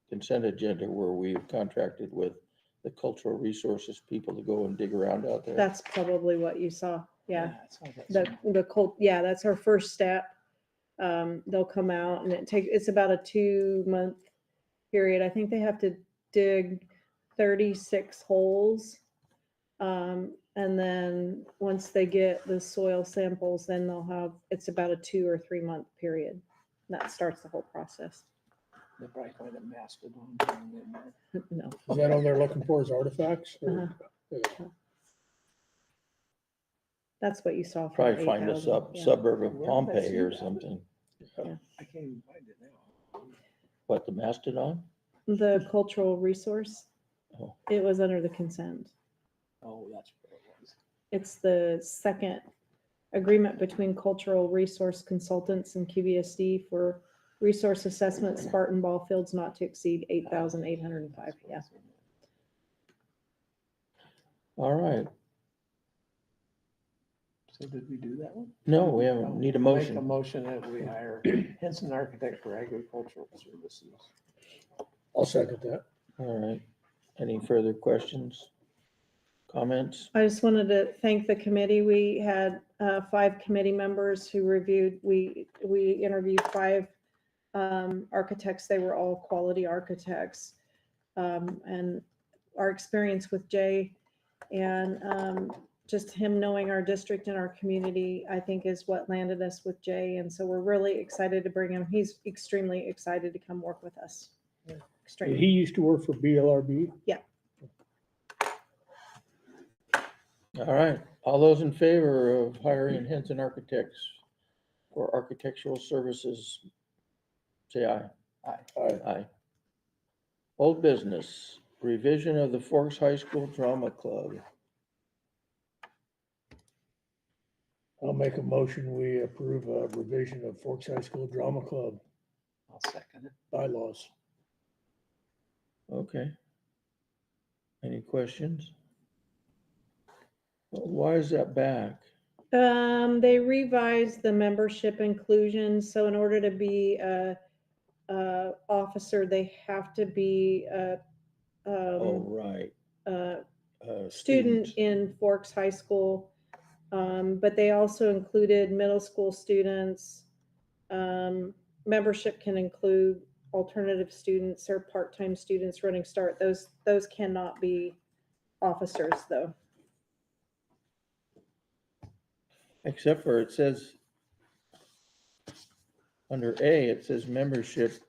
consent agenda, where we've contracted with the cultural resources people to go and dig around out there. That's probably what you saw. Yeah. That's That's our first step. They'll come out and it's about a 2-month period. I think they have to dig 36 holes. And then once they get the soil samples, then it's about a 2 or 3 month period. That starts the whole process. They probably find a mastodon thing in there. No. Is that all they're looking for is artifacts? Or- Uh-huh. Yeah. That's what you saw. For Probably find a 8,000, yeah. suburb of Where did I Pompeii see or that? something. I can't even find it now. What, the Mastodon? The cultural resource, Oh. it was under the consent. Oh, that's where it was. It's the second agreement between cultural resource consultants and QVSD for resource assessment Spartan ball fields not to exceed 8,805. Yeah. All right. So did we do that one? No, we haven't. Need a I'll make motion. a motion that we hire Henson Architect for agricultural services. I'll second that. All right. Any further questions? Comments? I just wanted to thank the committee. We had 5 committee members who reviewed. We interviewed 5 architects. They were all quality architects. And our experience with Jay and just him knowing our district and our community, I think is what landed us with Jay. And so we're really excited to bring him. He's extremely excited to come work with us. Extremely. He used to work for BLRB. Yeah. All right. All those in favor of hiring Henson Architects for architectural services, say aye. Aye. Aye. Old business, revision of the Forks High School Drama Club. I'll make a motion, we approve a revision of Forks High School Drama Club I'll second it. bylaws. Okay. Any questions? Why is that back? They revised the membership inclusion. So in order to be a officer, they have to be a Oh, right. student in Forks High School. But they also included middle school students. Membership can include alternative students or part-time students running start. Those cannot be officers though. Except for it says, under A, it says membership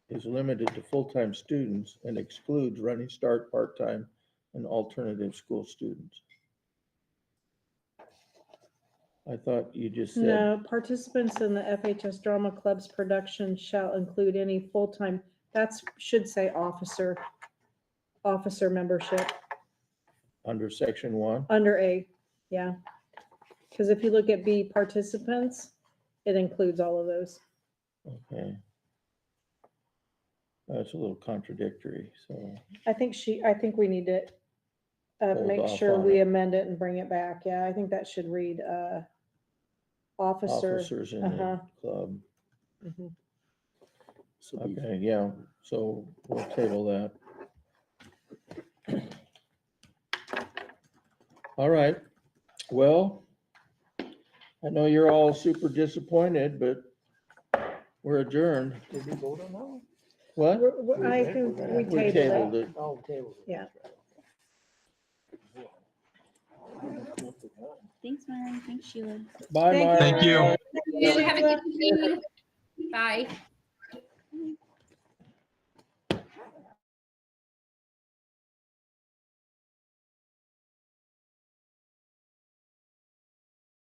is limited to full-time students and excludes running start, part-time, and alternative school students. I thought you just said, No, participants in the FHS Drama Club's production shall include any full-time, should say officer membership under section 1. under A, yeah. Because if you look at B, participants, it includes all of those. Okay. That's a little contradictory, so. I think we need to Hold make off sure on we it. amend it and bring it back. Yeah, I think that should read Officers in the club. Mhm. Okay, yeah, so we'll table that. All right, well, I know you're all super disappointed, but we're adjourned. Did we vote on that one? What? I think we We tabled it. it. Oh, tabled it. Yeah. Thanks, Myron. Thanks, Sheila. Bye, Thank Mark. Thank you. Have a good evening. Bye.